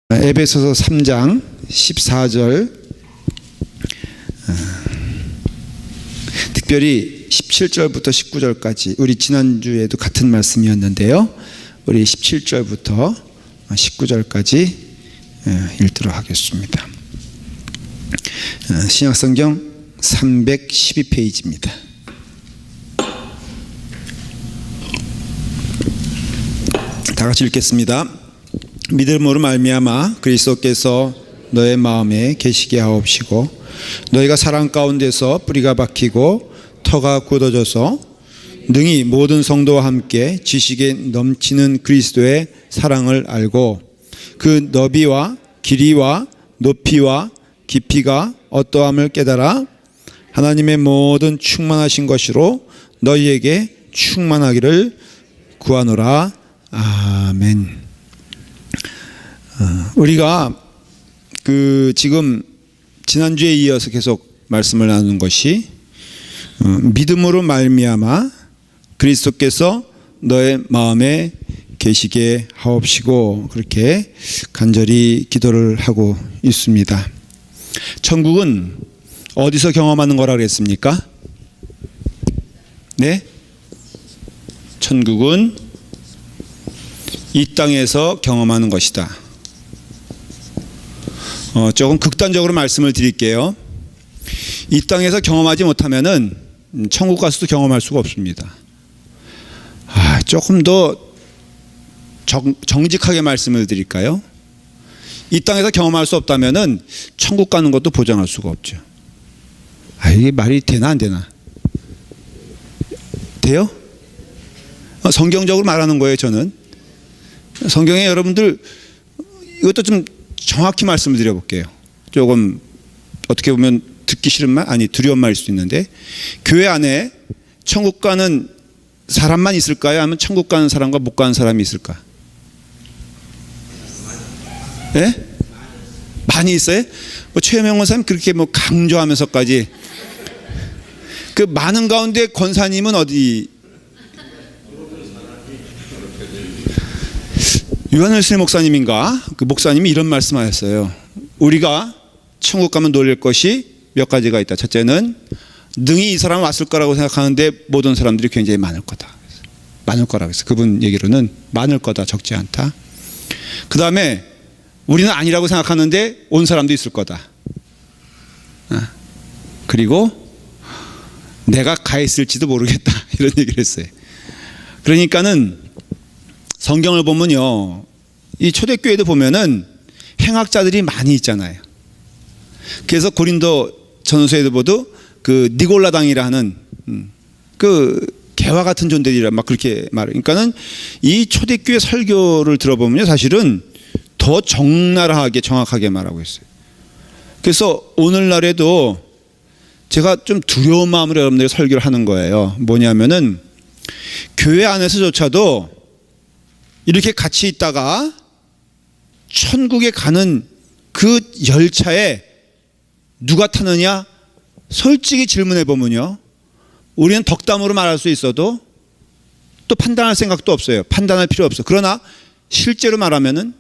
에베소서 3장 14절, 특별히 17절부터 19절까지, 우리 지난주에도 같은 말씀이었는데요, 우리 17절부터 19절까지 읽도록 하겠습니다. 신약성경 312페이지입니다. 다 같이 읽겠습니다. 믿음으로 말미암아 그리스도께서 너의 마음에 계시게 하옵시고, 너희가 사랑 가운데서 뿌리가 박히고 터가 굳어져서 능히 모든 성도와 함께 지식에 넘치는 그리스도의 사랑을 알고 그 너비와 길이와 높이와 깊이가 어떠함을 깨달아 하나님의 모든 충만하신 것으로 너희에게 충만하기를 구하노라. 아멘. 우리가 지금 지난주에 이어서 계속 말씀을 나누는 것이 믿음으로 말미암아 그리스도께서 너의 마음에 계시게 하옵시고, 그렇게 간절히 기도를 하고 있습니다. 천국은 어디서 경험하는 거라 그랬습니까? 네? 천국은 이 땅에서 경험하는 것이다. 조금 극단적으로 말씀을 드릴게요. 이 땅에서 경험하지 못하면은 천국 가서도 경험할 수가 없습니다. 조금 더 정직하게 말씀을 드릴까요? 이 땅에서 경험할 수 없다면은 천국 가는 것도 보장할 수가 없죠. 이게 말이 되나 안 되나? 돼요? 성경적으로 말하는 거예요, 저는. 성경에 여러분들 이것도 좀 정확히 말씀을 드려볼게요. 조금 어떻게 보면 듣기 싫은 말, 두려운 말일 수도 있는데, 교회 안에 천국 가는 사람만 있을까요? 아니면 천국 가는 사람과 못 가는 사람이 있을까? 네? 많이 있어요? 최영명 원사님 그렇게 강조하면서까지. 그 많은 가운데 권사님은 어디? 유한열신 목사님인가? 그 목사님이 이런 말씀하셨어요. 우리가 천국 가면 놀릴 것이 몇 가지가 있다. 첫째는 능히 이 사람 왔을 거라고 생각하는데 못 온 사람들이 굉장히 많을 거다. 많을 거라고 했어요. 그분 얘기로는 많을 거다, 적지 않다. 그 다음에 우리는 아니라고 생각하는데 온 사람도 있을 거다. 그리고 내가 가 있을지도 모르겠다, 이런 얘기를 했어요. 그러니까는 성경을 보면요, 이 초대교회도 보면은 행악자들이 많이 있잖아요. 그래서 고린도 전서에도 보도 그 니골라당이라는 그 개와 같은 존재들이라 막 그렇게 말해요. 그러니까는 이 초대교회 설교를 들어보면요, 사실은 더 적나라하게 정확하게 말하고 있어요. 그래서 오늘날에도 제가 좀 두려운 마음으로 여러분들이 설교를 하는 거예요. 뭐냐면은 교회 안에서조차도 이렇게 같이 있다가 천국에 가는 그 열차에 누가 타느냐? 솔직히 질문해 보면요, 우리는 덕담으로 말할 수 있어도 또 판단할 생각도 없어요. 판단할 필요 없어. 그러나 실제로 말하면은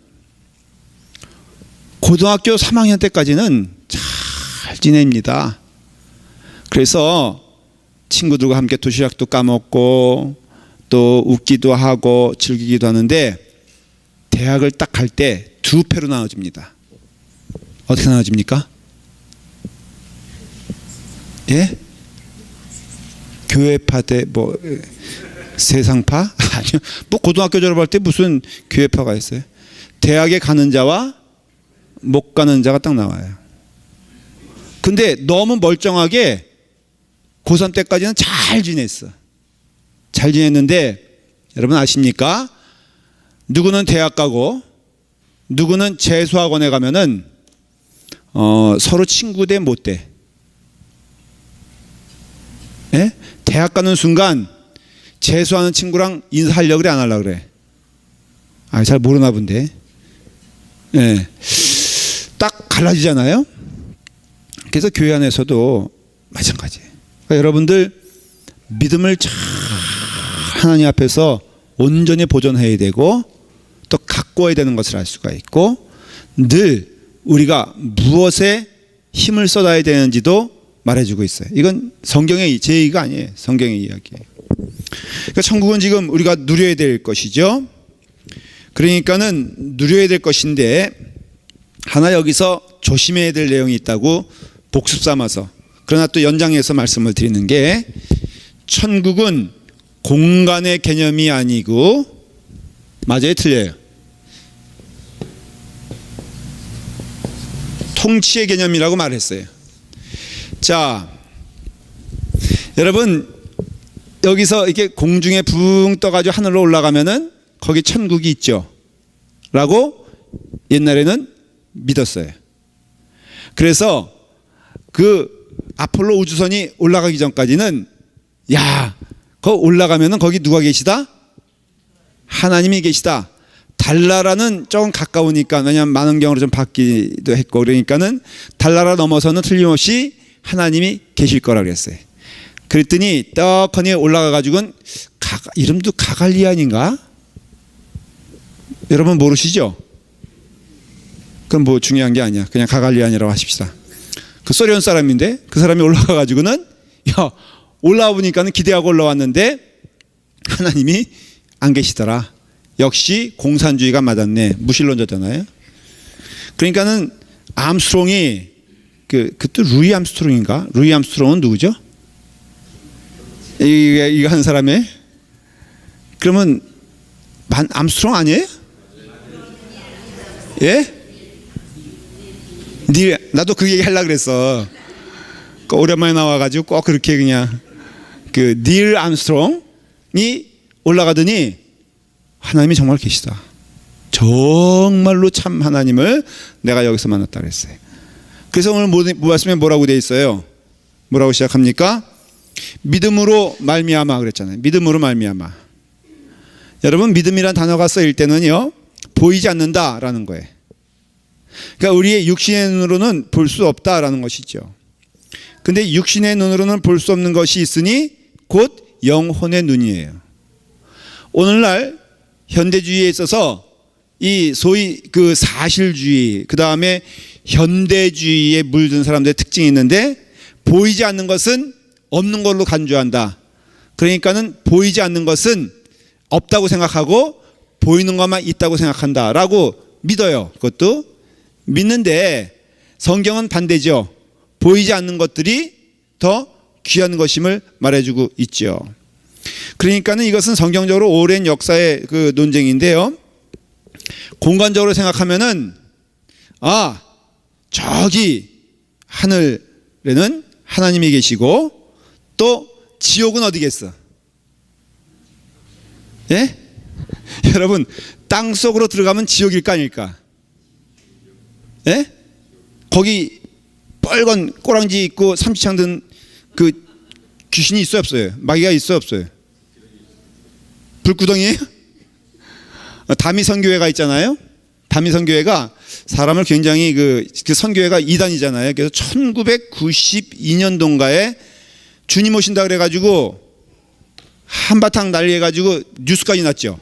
고등학교 3학년 때까지는 잘 지냅니다. 그래서 친구들과 함께 도시락도 까먹고 또 웃기도 하고 즐기기도 하는데, 대학을 딱 갈 때 두 패로 나눠집니다. 어떻게 나눠집니까? 예? 교회파 대 세상파? 아니요. 고등학교 졸업할 때 무슨 교회파가 있어요? 대학에 가는 자와 못 가는 자가 딱 나와요. 근데 너무 멀쩡하게 고3 때까지는 잘 지냈어. 잘 지냈는데, 여러분 아십니까? 누구는 대학 가고 누구는 재수학원에 가면은 서로 친구 대 못 돼. 예? 대학 가는 순간 재수하는 친구랑 인사하려고 그래, 안 하려고 그래? 잘 모르나 본데. 예. 딱 갈라지잖아요. 그래서 교회 안에서도 마찬가지예요. 그러니까 여러분들 믿음을 잘 하나님 앞에서 온전히 보존해야 되고, 또 갖고 와야 되는 것을 알 수가 있고, 늘 우리가 무엇에 힘을 쏟아야 되는지도 말해주고 있어요. 이건 성경의 제 얘기가 아니에요. 성경의 이야기예요. 그러니까 천국은 지금 우리가 누려야 될 것이죠. 그러니까는 누려야 될 것인데 하나 여기서 조심해야 될 내용이 있다고 복습 삼아서, 그러나 또 연장해서 말씀을 드리는 게, 천국은 공간의 개념이 아니고, 맞아요, 틀려요? 통치의 개념이라고 말했어요. 자, 여러분 여기서 이렇게 공중에 붕 떠가지고 하늘로 올라가면은 거기 천국이 있죠 라고 옛날에는 믿었어요. 그래서 그 아폴로 우주선이 올라가기 전까지는, 야, 거 올라가면은 거기 누가 계시다? 하나님이 계시다. 달나라는 조금 가까우니까, 왜냐하면 만원경으로 좀 받기도 했고, 그러니까는 달나라 넘어서는 틀림없이 하나님이 계실 거라 그랬어요. 그랬더니 떡하니 올라가 가지고는 이름도 가갈리안인가? 여러분 모르시죠? 그럼 뭐 중요한 게 아니야. 그냥 가갈리안이라고 하십시다. 그 소련 사람인데 그 사람이 올라가 가지고는, 야, 올라와 보니까는 기대하고 올라왔는데 하나님이 안 계시더라. 역시 공산주의가 맞았네. 무신론자잖아요. 그러니까는 암스트롱이 그때 루이 암스트롱인가? 루이 암스트롱은 누구죠? 이거 한 사람의? 그러면 암스트롱 아니에요? 예? 나도 그 얘기 하려고 그랬어. 오랜만에 나와가지고 꼭 그렇게 그냥 닐 암스트롱이 올라가더니 하나님이 정말 계시다. 정말로 참 하나님을 내가 여기서 만났다 그랬어요. 그래서 오늘 말씀에 뭐라고 되어 있어요? 뭐라고 시작합니까? 믿음으로 말미암아 그랬잖아요. 믿음으로 말미암아. 여러분, 믿음이란 단어가 쓰일 때는요, 보이지 않는다라는 거예요. 그러니까 우리의 육신의 눈으로는 볼 수 없다라는 것이죠. 근데 육신의 눈으로는 볼 수 없는 것이 있으니 곧 영혼의 눈이에요. 오늘날 현대주의에 있어서 이 소위 그 사실주의, 그 다음에 현대주의에 물든 사람들의 특징이 있는데, 보이지 않는 것은 없는 걸로 간주한다. 그러니까는 보이지 않는 것은 없다고 생각하고 보이는 것만 있다고 생각한다라고 믿어요. 그것도 믿는데 성경은 반대죠. 보이지 않는 것들이 더 귀한 것임을 말해주고 있죠. 그러니까는 이것은 성경적으로 오랜 역사의 그 논쟁인데요. 공간적으로 생각하면은, 아, 저기 하늘에는 하나님이 계시고 또 지옥은 어디겠어? 예? 여러분, 땅 속으로 들어가면 지옥일까 아닐까? 예? 거기 빨간 꼬랑지 있고 삼지창 든 그 귀신이 있어요 없어요? 마귀가 있어요 없어요? 불구덩이에요? 다미선교회가 있잖아요. 다미선교회가 사람을 굉장히 그 선교회가 이단이잖아요. 그래서 1992년도인가에 주님 오신다 그래가지고 한바탕 난리 해가지고 뉴스까지 났죠.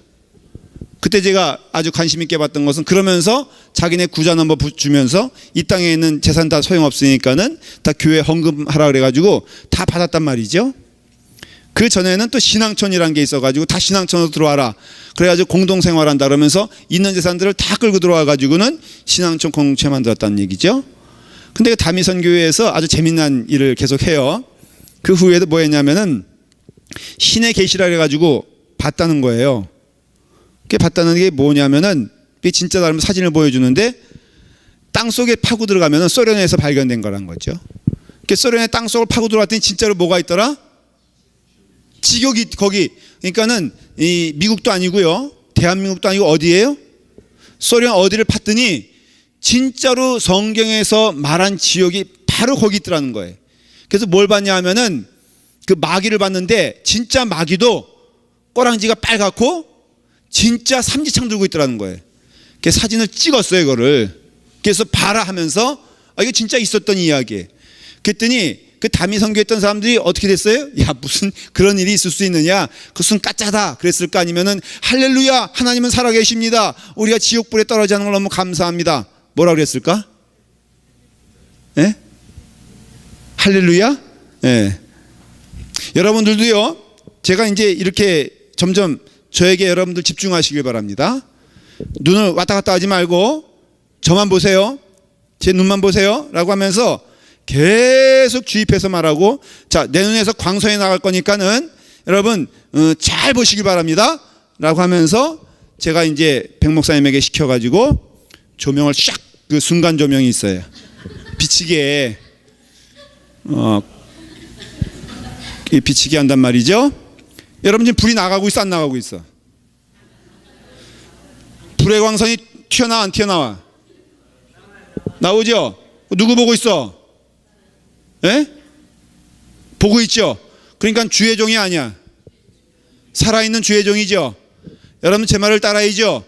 그때 제가 아주 관심 있게 봤던 것은, 그러면서 자기네 구자 넘버 주면서 이 땅에 있는 재산 다 소용없으니까는 다 교회 헌금하라 그래가지고 다 받았단 말이죠. 그 전에는 또 신앙촌이라는 게 있어가지고 다 신앙촌으로 들어와라. 그래가지고 공동생활한다 그러면서 있는 재산들을 다 끌고 들어와가지고는 신앙촌 공동체 만들었다는 얘기죠. 근데 그 다미선교회에서 아주 재미난 일을 계속 해요. 그 후에도 뭐 했냐면은 신의 계시라 해가지고 봤다는 거예요. 그게 봤다는 게 뭐냐면은, 진짜 다른 사진을 보여주는데 땅 속에 파고 들어가면은 소련에서 발견된 거란 거죠. 그 소련의 땅 속을 파고 들어갔더니 진짜로 뭐가 있더라? 지옥이 거기. 그러니까는 이 미국도 아니고요, 대한민국도 아니고 어디예요? 소련 어디를 팠더니 진짜로 성경에서 말한 지옥이 바로 거기 있더라는 거예요. 그래서 뭘 봤냐 하면은 그 마귀를 봤는데 진짜 마귀도 꼬랑지가 빨갛고 진짜 삼지창 들고 있더라는 거예요. 그래서 사진을 찍었어요, 이거를. 그래서 봐라 하면서, 아, 이거 진짜 있었던 이야기예요. 그랬더니 그 다미 선교했던 사람들이 어떻게 됐어요? 야, 무슨 그런 일이 있을 수 있느냐? 그것은 가짜다 그랬을 거 아니면은 할렐루야, 하나님은 살아계십니다, 우리가 지옥불에 떨어지는 걸 너무 감사합니다 뭐라 그랬을까? 예? 할렐루야? 예. 여러분들도요, 제가 이제 이렇게 점점 저에게 여러분들 집중하시길 바랍니다. 눈을 왔다 갔다 하지 말고 저만 보세요. 제 눈만 보세요. 라고 하면서 계속 주입해서 말하고, 자, 내 눈에서 광선이 나갈 거니까는 여러분 잘 보시길 바랍니다. 라고 하면서 제가 이제 백 목사님에게 시켜가지고 조명을 샥, 그 순간 조명이 있어요. 비치게 비치게 한단 말이죠. 여러분 지금 불이 나가고 있어, 안 나가고 있어? 불의 광선이 튀어나와, 안 튀어나와? 나오죠? 누구 보고 있어? 예? 보고 있죠? 그러니까 주의 종이 아니야. 살아있는 주의 종이죠. 여러분 제 말을 따라야죠.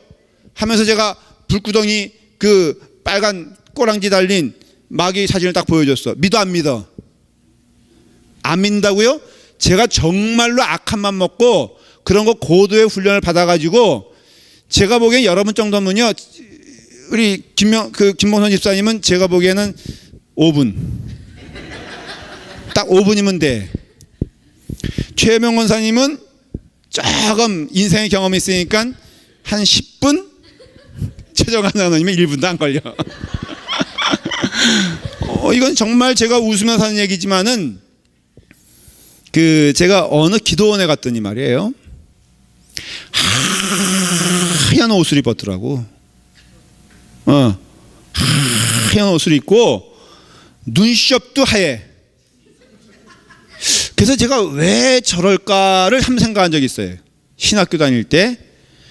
하면서 제가 불구덩이 그 빨간 꼬랑지 달린 마귀 사진을 딱 보여줬어. 믿어, 안 믿어? 안 믿는다고요? 제가 정말로 악한 맘 먹고 그런 거 고도의 훈련을 받아가지고, 제가 보기엔 여러분 정도면요, 우리 김봉선 집사님은 제가 보기에는 5분, 딱 5분이면 돼. 최명 권사님은 조금 인생의 경험이 있으니까 한 10분, 최정환 장로님은 1분도 안 걸려. 이건 정말 제가 웃으면서 하는 얘기지만은, 제가 어느 기도원에 갔더니 말이에요, 하얀 옷을 입었더라고. 하얀 옷을 입고 눈썹도 하얘. 그래서 제가 왜 저럴까를 한번 생각한 적이 있어요. 신학교 다닐 때.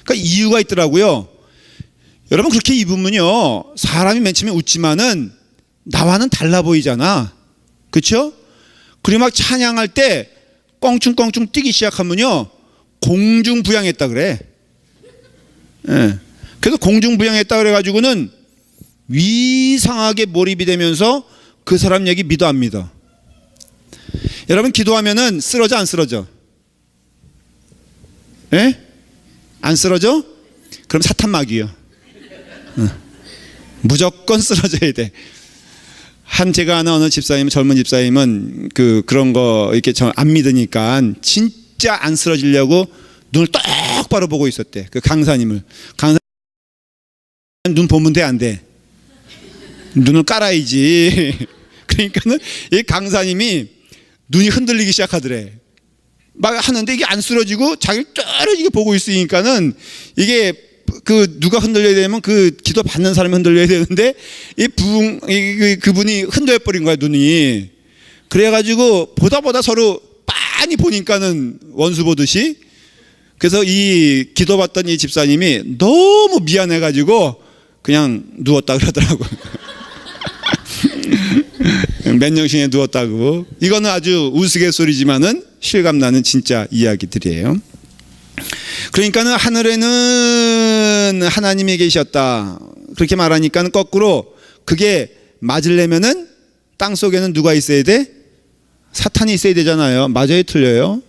그러니까 이유가 있더라고요. 여러분 그렇게 입으면요, 사람이 맨 처음에 웃지만은 나와는 달라 보이잖아. 그렇죠? 그리고 막 찬양할 때 껑충껑충 뛰기 시작하면요, 공중부양했다 그래. 예. 그래서 공중부양했다 그래가지고는 위상하게 몰입이 되면서 그 사람 얘기 믿어, 안 믿어? 여러분 기도하면은 쓰러져, 안 쓰러져? 예? 안 쓰러져? 그럼 사탄 마귀요. 무조건 쓰러져야 돼. 제가 아는 어느 집사님, 젊은 집사님은 그런 거 이렇게 안 믿으니까 진짜 안 쓰러지려고 눈을 똑바로 보고 있었대. 그 강사님을. 강사님 눈 보면 돼, 안 돼? 눈을 깔아야지. 그러니까는 이 강사님이 눈이 흔들리기 시작하더래. 막 하는데 이게 안 쓰러지고 자기를 떨어지게 보고 있으니까는 이게 누가 흔들려야 되면 기도 받는 사람이 흔들려야 되는데 그분이 흔들려 버린 거야, 눈이. 그래가지고 보다 서로 빤히 보니까는 원수 보듯이. 그래서 이 기도 받던 이 집사님이 너무 미안해가지고 그냥 누웠다 그러더라고. 맨정신에 누웠다고. 이거는 아주 우스갯소리지만은 실감나는 진짜 이야기들이에요. 그러니까는 하늘에는 하나님이 계셨다 그렇게 말하니까는 거꾸로 그게 맞으려면은 땅 속에는 누가 있어야 돼? 사탄이 있어야 되잖아요. 맞아요, 틀려요?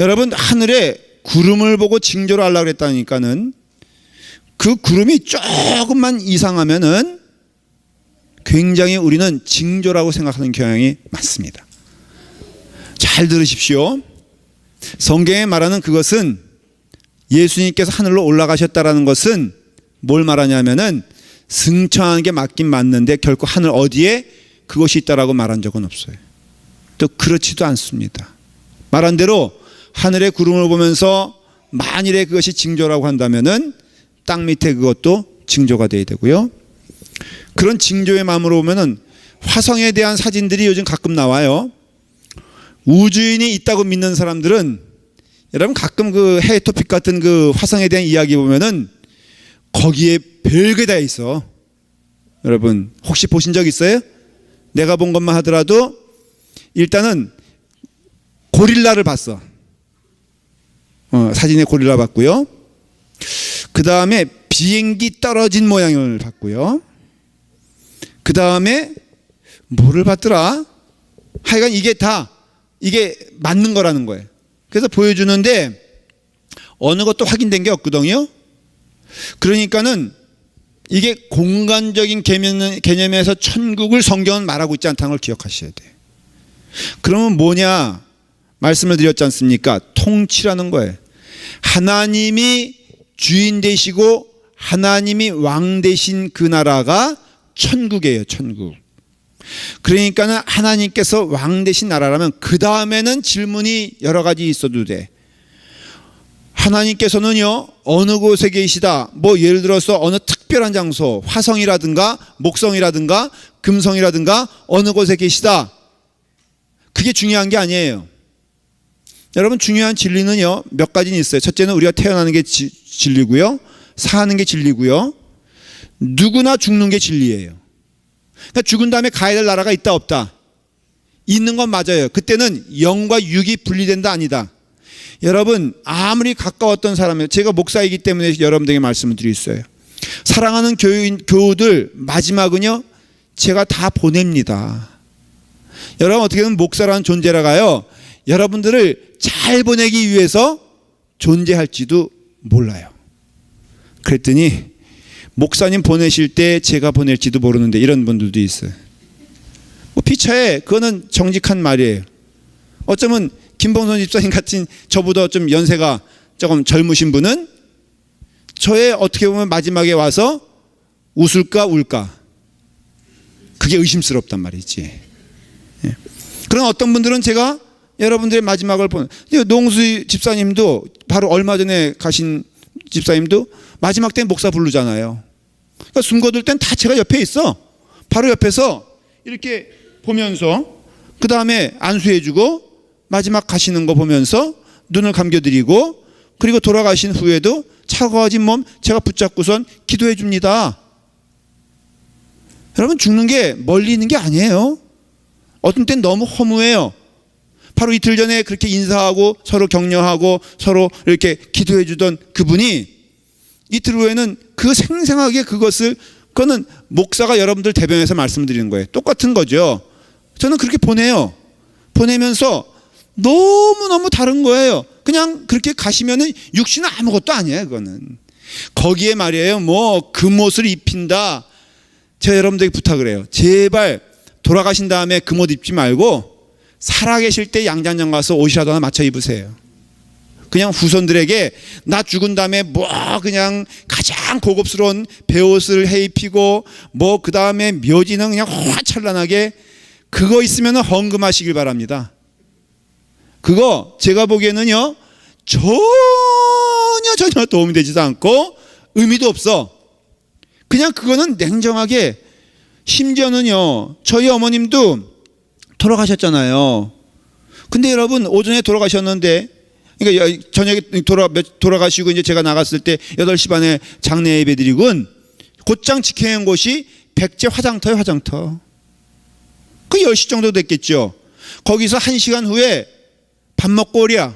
여러분 하늘에 구름을 보고 징조를 하려고 그랬다니까는 그 구름이 조금만 이상하면은 굉장히 우리는 징조라고 생각하는 경향이 많습니다. 잘 들으십시오. 성경에 말하는 그것은 예수님께서 하늘로 올라가셨다라는 것은 뭘 말하냐면은 승천하는 게 맞긴 맞는데 결코 하늘 어디에 그것이 있다라고 말한 적은 없어요. 또 그렇지도 않습니다. 말한 대로 하늘의 구름을 보면서 만일에 그것이 징조라고 한다면은 땅 밑에 그것도 징조가 돼야 되고요. 그런 징조의 마음으로 보면은 화성에 대한 사진들이 요즘 가끔 나와요. 우주인이 있다고 믿는 사람들은 여러분 가끔 헤이토픽 같은 화성에 대한 이야기 보면은 거기에 별게 다 있어. 여러분 혹시 보신 적 있어요? 내가 본 것만 하더라도 일단은 고릴라를 봤어. 사진에 고릴라 봤고요. 그 다음에 비행기 떨어진 모양을 봤고요. 그 다음에 뭐를 봤더라? 하여간 이게 맞는 거라는 거예요. 그래서 보여주는데 어느 것도 확인된 게 없거든요. 그러니까는 이게 공간적인 개념에서 천국을 성경은 말하고 있지 않다는 걸 기억하셔야 돼요. 그러면 뭐냐? 말씀을 드렸지 않습니까? 통치라는 거예요. 하나님이 주인 되시고 하나님이 왕 되신 그 나라가 천국이에요. 천국. 그러니까는 하나님께서 왕 되신 나라라면 그 다음에는 질문이 여러 가지 있어도 돼. 하나님께서는요 어느 곳에 계시다, 뭐 예를 들어서 어느 특별한 장소, 화성이라든가 목성이라든가 금성이라든가 어느 곳에 계시다, 그게 중요한 게 아니에요. 여러분, 중요한 진리는요 몇 가지는 있어요. 첫째는 우리가 태어나는 게 진리고요, 사는 게 진리고요, 누구나 죽는 게 진리예요. 그러니까 죽은 다음에 가야 될 나라가 있다 없다? 있는 건 맞아요. 그때는 영과 육이 분리된다 아니다? 여러분, 아무리 가까웠던 사람이에요. 제가 목사이기 때문에 여러분들에게 말씀을 드리겠어요. 사랑하는 교우들 마지막은요 제가 다 보냅니다. 여러분, 어떻게 보면 목사라는 존재라가요 여러분들을 잘 보내기 위해서 존재할지도 몰라요. 그랬더니 목사님 보내실 때 제가 보낼지도 모르는데 이런 분들도 있어요. 뭐 피차에 그거는 정직한 말이에요. 어쩌면 김봉선 집사님 같은 저보다 좀 연세가 조금 젊으신 분은 저의 어떻게 보면 마지막에 와서 웃을까 울까, 그게 의심스럽단 말이지. 예. 그런 어떤 분들은 제가 여러분들의 마지막을 보는, 농수 집사님도 바로 얼마 전에 가신 집사님도 마지막 때 목사 부르잖아요. 그러니까 숨 거둘 땐 다 제가 옆에 있어. 바로 옆에서 이렇게 보면서 그 다음에 안수해주고 마지막 가시는 거 보면서 눈을 감겨드리고, 그리고 돌아가신 후에도 차가워진 몸 제가 붙잡고선 기도해 줍니다. 여러분, 죽는 게 멀리 있는 게 아니에요. 어떤 땐 너무 허무해요. 바로 이틀 전에 그렇게 인사하고 서로 격려하고 서로 이렇게 기도해 주던 그분이 이틀 후에는 그 생생하게 그거는 목사가 여러분들 대변해서 말씀드리는 거예요. 똑같은 거죠. 저는 그렇게 보내요. 보내면서 너무너무 다른 거예요. 그냥 그렇게 가시면은 육신은 아무것도 아니에요. 그거는 거기에 말이에요 뭐 금옷을 입힌다. 제가 여러분들에게 부탁을 해요. 제발 돌아가신 다음에 금옷 입지 말고 살아계실 때 양장장 가서 옷이라도 하나 맞춰 입으세요. 그냥 후손들에게 나 죽은 다음에 뭐 그냥 가장 고급스러운 베옷을 해 입히고 뭐 그 다음에 묘지는 그냥 화찬란하게, 그거 있으면 헌금하시길 바랍니다. 그거 제가 보기에는요 전혀 도움이 되지도 않고 의미도 없어. 그냥 그거는 냉정하게, 심지어는요 저희 어머님도 돌아가셨잖아요. 근데 여러분, 오전에 돌아가셨는데, 그러니까 저녁에 돌아가시고 이제 제가 나갔을 때 8시 반에 장례 예배 드리고 곧장 직행한 곳이 백제 화장터예요. 화장터. 그 10시 정도 됐겠죠. 거기서 1시간 후에 밥 먹고 오랴.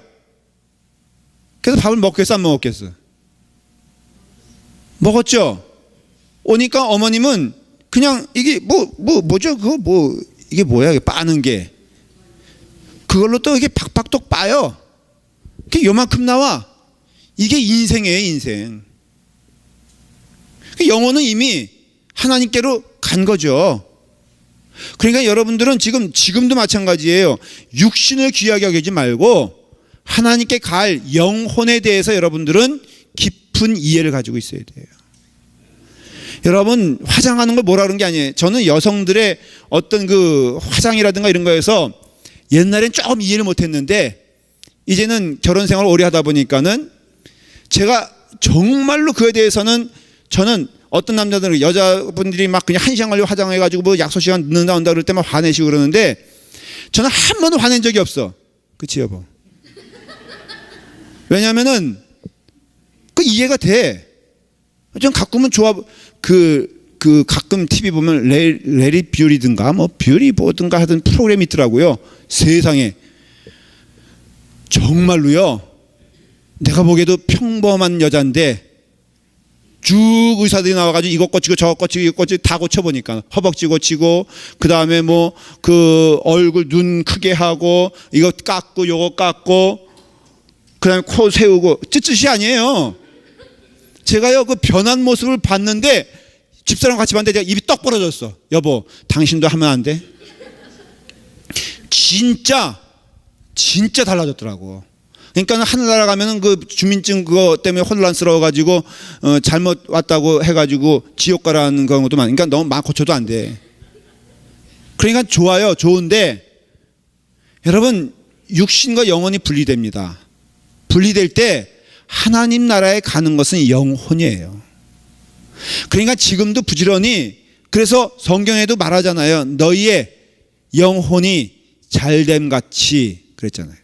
그래서 밥을 먹겠어 안 먹었겠어? 먹었죠. 오니까 어머님은 그냥 이게 뭐죠? 그거 이게 뭐야? 이게 빠는 게. 그걸로 또 이게 박박떡 빠요. 그게 요만큼 나와. 이게 인생이에요, 인생. 영혼은 이미 하나님께로 간 거죠. 그러니까 여러분들은 지금도 마찬가지예요. 육신을 귀하게 여기지 말고 하나님께 갈 영혼에 대해서 여러분들은 깊은 이해를 가지고 있어야 돼요. 여러분, 화장하는 걸 뭐라 그런 게 아니에요. 저는 여성들의 어떤 그 화장이라든가 이런 거에서 옛날엔 조금 이해를 못했는데 이제는 결혼 생활을 오래 하다 보니까는 제가 정말로 그에 대해서는, 저는 어떤 남자들은 여자분들이 막 그냥 1시간 걸려 화장해가지고 뭐 약속 시간 늦는다 온다 그럴 때만 화내시고 그러는데 저는 한 번도 화낸 적이 없어. 그치 여보? 왜냐면은 그 이해가 돼. 좀 가끔은 좋아. 가끔 TV 보면 레리 뷰리든가 뭐 뷰리 보든가 하던 프로그램이 있더라고요. 세상에 정말로요. 내가 보기에도 평범한 여자인데 쭉 의사들이 나와가지고 이것 고치고 저것 고치고 이것 고치고 다 고쳐보니까 허벅지 고치고 그 다음에 뭐 그 얼굴 눈 크게 하고 이거 깎고 요거 깎고 그 다음에 코 세우고 찌찌이 아니에요. 제가요 그 변한 모습을 봤는데 집사람 같이 봤는데 내가 입이 떡 벌어졌어. 여보, 당신도 하면 안 돼? 진짜 달라졌더라고. 그러니까 하늘나라 가면은 그 주민증 그거 때문에 혼란스러워 가지고 잘못 왔다고 해가지고 지옥 가라는 경우도 많으니까 그러니까 너무 막 고쳐도 안 돼. 그러니까 좋아요, 좋은데 여러분 육신과 영혼이 분리됩니다. 분리될 때 하나님 나라에 가는 것은 영혼이에요. 그러니까 지금도 부지런히, 그래서 성경에도 말하잖아요. 너희의 영혼이 잘됨 같이 그랬잖아요.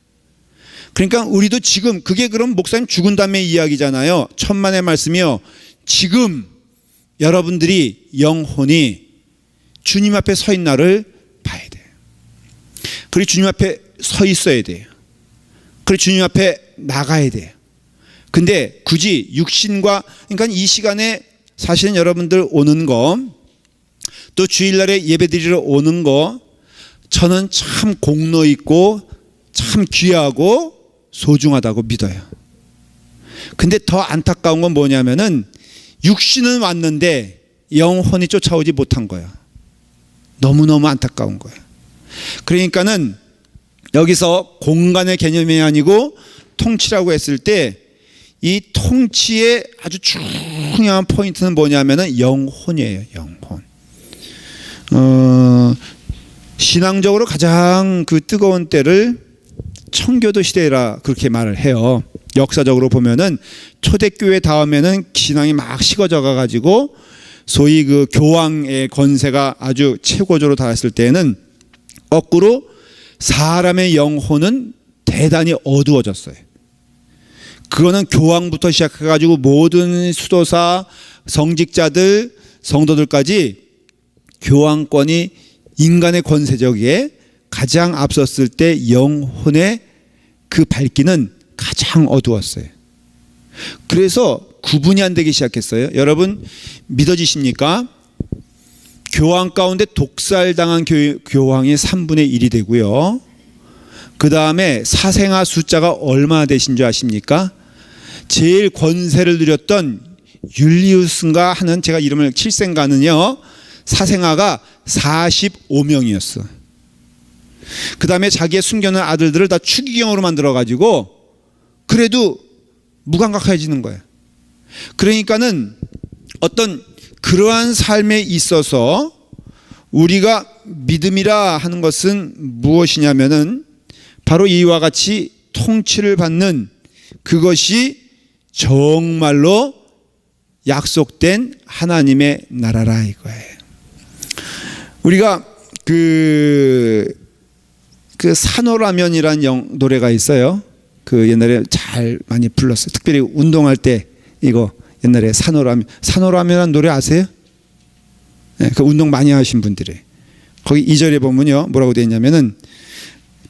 그러니까 우리도 지금, 그게 그럼 목사님 죽은 다음에 이야기잖아요. 천만의 말씀이요. 지금 여러분들이 영혼이 주님 앞에 서 있는 날을 봐야 돼요. 그리고 주님 앞에 서 있어야 돼요. 그리고 주님 앞에 나가야 돼요. 근데 굳이 육신과, 그러니까 이 시간에 사실은 여러분들 오는 거, 또 주일날에 예배드리러 오는 거, 저는 참 공로 있고 참 귀하고 소중하다고 믿어요. 근데 더 안타까운 건 뭐냐면은 육신은 왔는데 영혼이 쫓아오지 못한 거예요. 너무너무 안타까운 거예요. 그러니까는 여기서 공간의 개념이 아니고 통치라고 했을 때 이 통치의 아주 중요한 포인트는 뭐냐면은 영혼이에요. 영혼. 신앙적으로 가장 그 뜨거운 때를 청교도 시대라 그렇게 말을 해요. 역사적으로 보면은 초대교회 다음에는 신앙이 막 식어져 가지고 소위 그 교황의 권세가 아주 최고조로 달했을 때에는 거꾸로 사람의 영혼은 대단히 어두워졌어요. 그거는 교황부터 시작해 가지고 모든 수도사, 성직자들, 성도들까지 교황권이 인간의 권세적에 가장 앞섰을 때 영혼의 그 밝기는 가장 어두웠어요. 그래서 구분이 안 되기 시작했어요. 여러분 믿어지십니까? 교황 가운데 독살당한 교황이 3분의 1이 되고요. 그 다음에 사생아 숫자가 얼마나 되신 줄 아십니까? 제일 권세를 누렸던 율리우스인가 하는, 제가 이름을 칠생가는요, 사생아가 45명이었어. 그 다음에 자기의 숨겨놓은 아들들을 다 추기경으로 만들어가지고 그래도 무감각해지는 거예요. 그러니까는 어떤 그러한 삶에 있어서 우리가 믿음이라 하는 것은 무엇이냐면은 바로 이와 같이 통치를 받는 그것이 정말로 약속된 하나님의 나라라 이거예요. 우리가 그 산호라면이라는 노래가 있어요. 그 옛날에 잘 많이 불렀어요. 특별히 운동할 때 이거 옛날에 산호라면이라는 노래 아세요? 네, 그 운동 많이 하신 분들이 거기 2절에 보면요 뭐라고 되어 있냐면은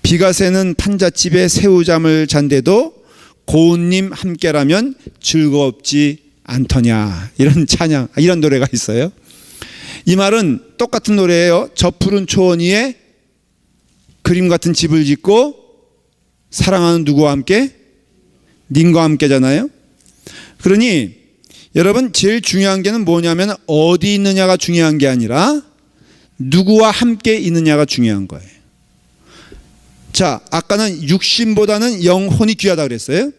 비가 새는 판잣집에 새우잠을 잔데도 고운님 함께라면 즐겁지 않더냐, 이런 찬양, 이런 노래가 있어요. 이 말은 똑같은 노래예요. 저 푸른 초원 위에 그림 같은 집을 짓고 사랑하는 누구와 함께? 님과 함께잖아요. 그러니 여러분 제일 중요한 게 뭐냐면 어디 있느냐가 중요한 게 아니라 누구와 함께 있느냐가 중요한 거예요. 자, 아까는 육신보다는 영혼이 귀하다 그랬어요.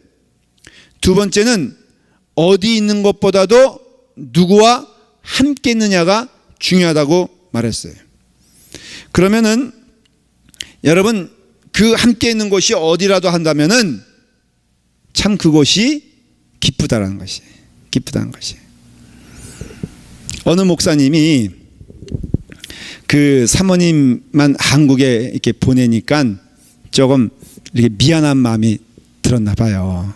두 번째는 어디 있는 것보다도 누구와 함께 있느냐가 중요하다고 말했어요. 그러면은 여러분 그 함께 있는 곳이 어디라도 한다면은 참 그곳이 기쁘다라는 것이, 기쁘다는 것이. 어느 목사님이 그 사모님만 한국에 이렇게 보내니까 조금 이렇게 미안한 마음이 들었나 봐요.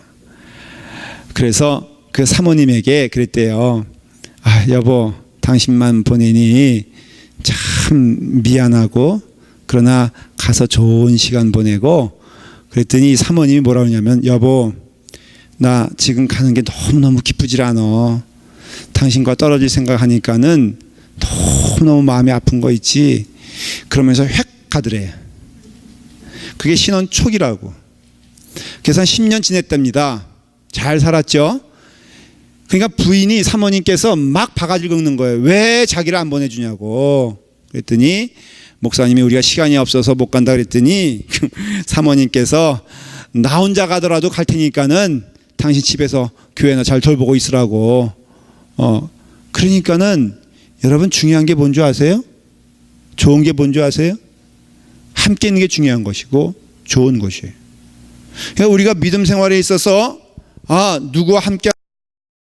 그래서 그 사모님에게 그랬대요. 아, 여보, 당신만 보내니 참 미안하고 그러나 가서 좋은 시간 보내고. 그랬더니 사모님이 뭐라고 하냐면, 여보, 나 지금 가는 게 너무너무 기쁘질 않아. 당신과 떨어질 생각하니까는 너무너무 마음이 아픈 거 있지. 그러면서 획 가더래. 그게 신혼 초기라고. 그래서 한 10년 지냈답니다. 잘 살았죠. 그러니까 부인이 사모님께서 막 바가지를 긁는 거예요. 왜 자기를 안 보내주냐고. 그랬더니 목사님이 우리가 시간이 없어서 못 간다 그랬더니 사모님께서 나 혼자 가더라도 갈 테니까는 당신 집에서 교회나 잘 돌보고 있으라고. 그러니까는 여러분 중요한 게 뭔 줄 아세요? 좋은 게 뭔 줄 아세요? 함께 있는 게 중요한 것이고 좋은 것이에요. 그러니까 우리가 믿음 생활에 있어서 누구와 함께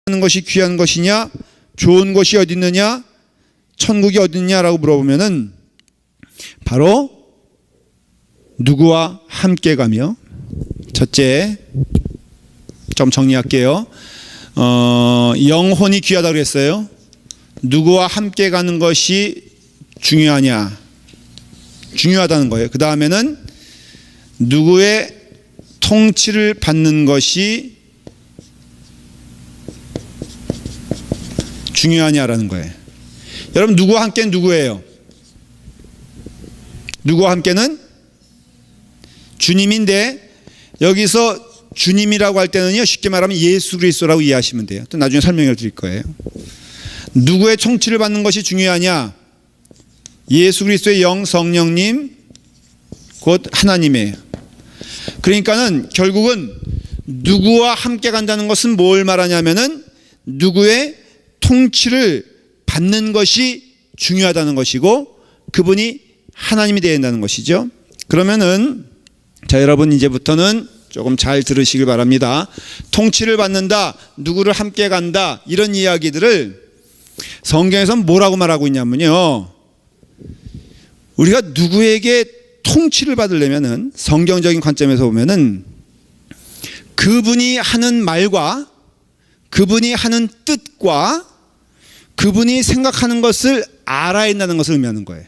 하는 것이 귀한 것이냐, 좋은 것이 어디 있느냐, 천국이 어디 있냐라고 물어보면은 바로 누구와 함께 가며, 첫째 좀 정리할게요. 영혼이 귀하다고 그랬어요. 누구와 함께 가는 것이 중요하냐, 중요하다는 거예요. 그 다음에는 누구의 통치를 받는 것이 중요하냐라는 거예요. 여러분 누구와 함께는 누구예요? 누구와 함께는 주님인데, 여기서 주님이라고 할 때는요, 쉽게 말하면 예수 그리스도라고 이해하시면 돼요. 또 나중에 설명을 드릴 거예요. 누구의 통치를 받는 것이 중요하냐? 예수 그리스도의 영 성령님 곧 하나님이에요. 그러니까는 결국은 누구와 함께 간다는 것은 뭘 말하냐면은 누구의 통치를 받는 것이 중요하다는 것이고 그분이 하나님이 되어야 한다는 것이죠. 그러면은 자, 여러분 이제부터는 조금 잘 들으시길 바랍니다. 통치를 받는다, 누구를 함께 간다, 이런 이야기들을 성경에서는 뭐라고 말하고 있냐면요, 우리가 누구에게 통치를 받으려면은 성경적인 관점에서 보면은 그분이 하는 말과 그분이 하는 뜻과 그분이 생각하는 것을 알아야 한다는 것을 의미하는 거예요.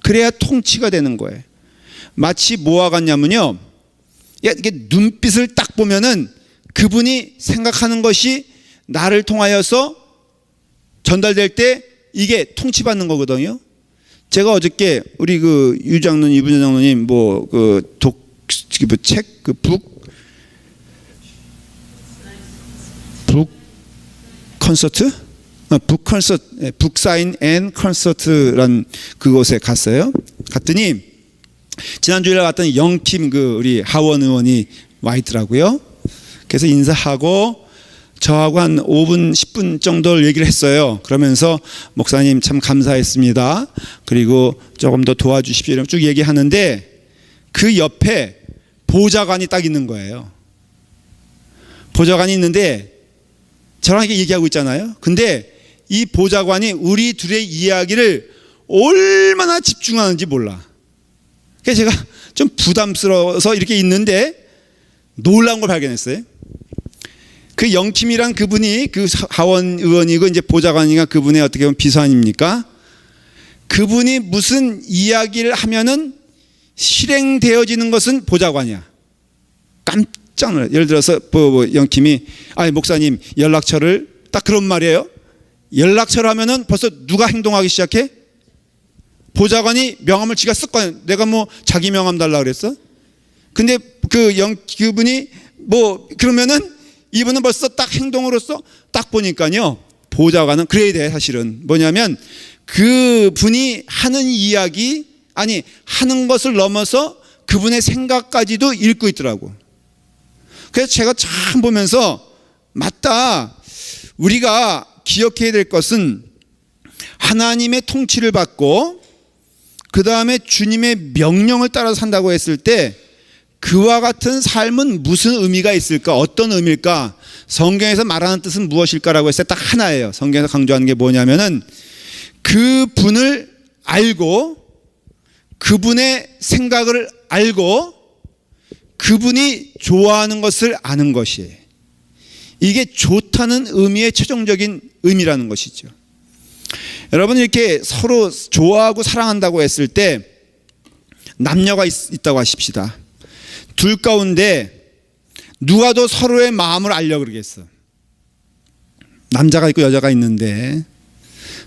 그래야 통치가 되는 거예요. 마치 뭐와 같냐면요, 이게 눈빛을 딱 보면은 그분이 생각하는 것이 나를 통하여서 전달될 때 이게 통치받는 거거든요. 제가 어저께 우리 그 유장로님, 이분재 장로님 북사인 앤 콘서트란 그곳에 갔어요. 갔더니 지난주에 갔더니 영팀 우리 하원 의원이 와 있더라고요. 그래서 인사하고 저하고 한 5분 10분 정도를 얘기를 했어요. 그러면서 목사님 참 감사했습니다, 그리고 조금 더 도와주십시오, 이러면 쭉 얘기하는데 그 옆에 보좌관이 딱 있는 거예요. 보좌관이 있는데 저랑 이렇게 얘기하고 있잖아요. 근데 이 보좌관이 우리 둘의 이야기를 얼마나 집중하는지 몰라. 그래서 제가 좀 부담스러워서 이렇게 있는데 놀라운 걸 발견했어요. 그 영킴이란 그분이 그 하원 의원이고 이제 보좌관이가 그분의 어떻게 보면 비서관입니까? 그분이 무슨 이야기를 하면은 실행되어지는 것은 보좌관이야. 깜짝 놀라요. 예를 들어서 영킴이 목사님 연락처를, 딱 그런 말이에요. 연락처를 하면은 벌써 누가 행동하기 시작해? 보좌관이 명함을 지가 쓸 거야. 내가 뭐 자기 명함 달라 그랬어? 근데 그분이 그러면은 이분은 벌써 딱 행동으로서 딱 보니까요, 보좌관은 그래야 돼. 사실은 뭐냐면 그분이 하는 이야기, 하는 것을 넘어서 그분의 생각까지도 읽고 있더라고. 그래서 제가 참 보면서 맞다, 우리가 기억해야 될 것은 하나님의 통치를 받고 그 다음에 주님의 명령을 따라 산다고 했을 때 그와 같은 삶은 무슨 의미가 있을까? 어떤 의미일까? 성경에서 말하는 뜻은 무엇일까라고 했을 때 딱 하나예요. 성경에서 강조하는 게 뭐냐면은 그분을 알고 그분의 생각을 알고 그분이 좋아하는 것을 아는 것이에요. 이게 좋다는 의미의 최종적인 의미라는 것이죠. 여러분 이렇게 서로 좋아하고 사랑한다고 했을 때 남녀가 있다고 하십시다. 둘 가운데 누가 더 서로의 마음을 알려고 그러겠어? 남자가 있고 여자가 있는데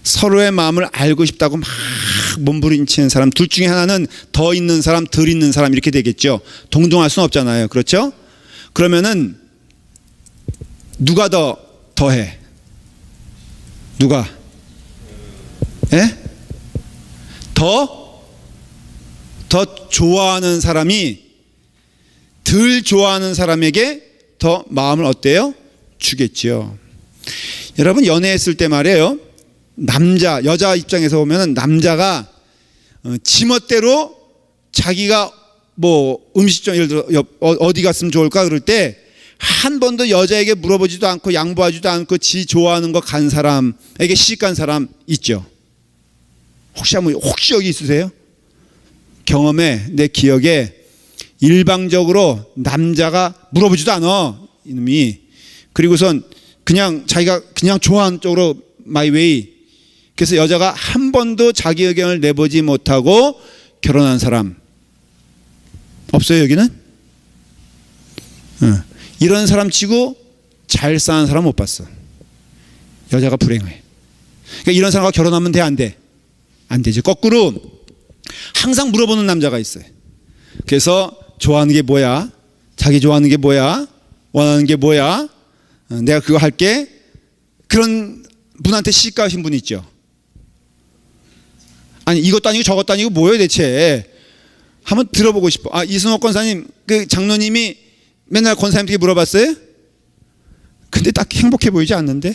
서로의 마음을 알고 싶다고 막 몸부림치는 사람, 둘 중에 하나는 더 있는 사람, 덜 있는 사람 이렇게 되겠죠. 동등할 수는 없잖아요. 그렇죠? 그러면은 누가 더 더해? 누가? 예? 더 좋아하는 사람이 덜 좋아하는 사람에게 더 마음을 어때요? 주겠지요. 여러분 연애했을 때 말이에요. 여자 입장에서 보면은 남자가 지멋대로 자기가 뭐 음식점 예를 들어 어디 갔으면 좋을까 그럴 때 한 번도 여자에게 물어보지도 않고 양보하지도 않고 지 좋아하는 거 간 사람에게 시집간 사람 있죠. 혹시 여기 있으세요? 경험에 내 기억에 일방적으로 남자가 물어보지도 않아 이놈이. 그리고선 그냥 자기가 그냥 좋아하는 쪽으로 마이 웨이. 그래서 여자가 한 번도 자기 의견을 내보지 못하고 결혼한 사람 없어요 여기는? 이런 사람 치고 잘 사는 사람 못 봤어. 여자가 불행해. 그러니까 이런 사람과 결혼하면 돼 안 돼? 안 되지. 거꾸로 항상 물어보는 남자가 있어요. 그래서 좋아하는 게 뭐야? 자기 좋아하는 게 뭐야? 원하는 게 뭐야? 내가 그거 할게. 그런 분한테 시집 가신 분 있죠. 아니 이것도 아니고 저것도 아니고 뭐예요 대체? 한번 들어보고 싶어. 이승호 권사님 그 장로님이 맨날 권사님께 물어봤어요? 근데 딱히 행복해 보이지 않는데?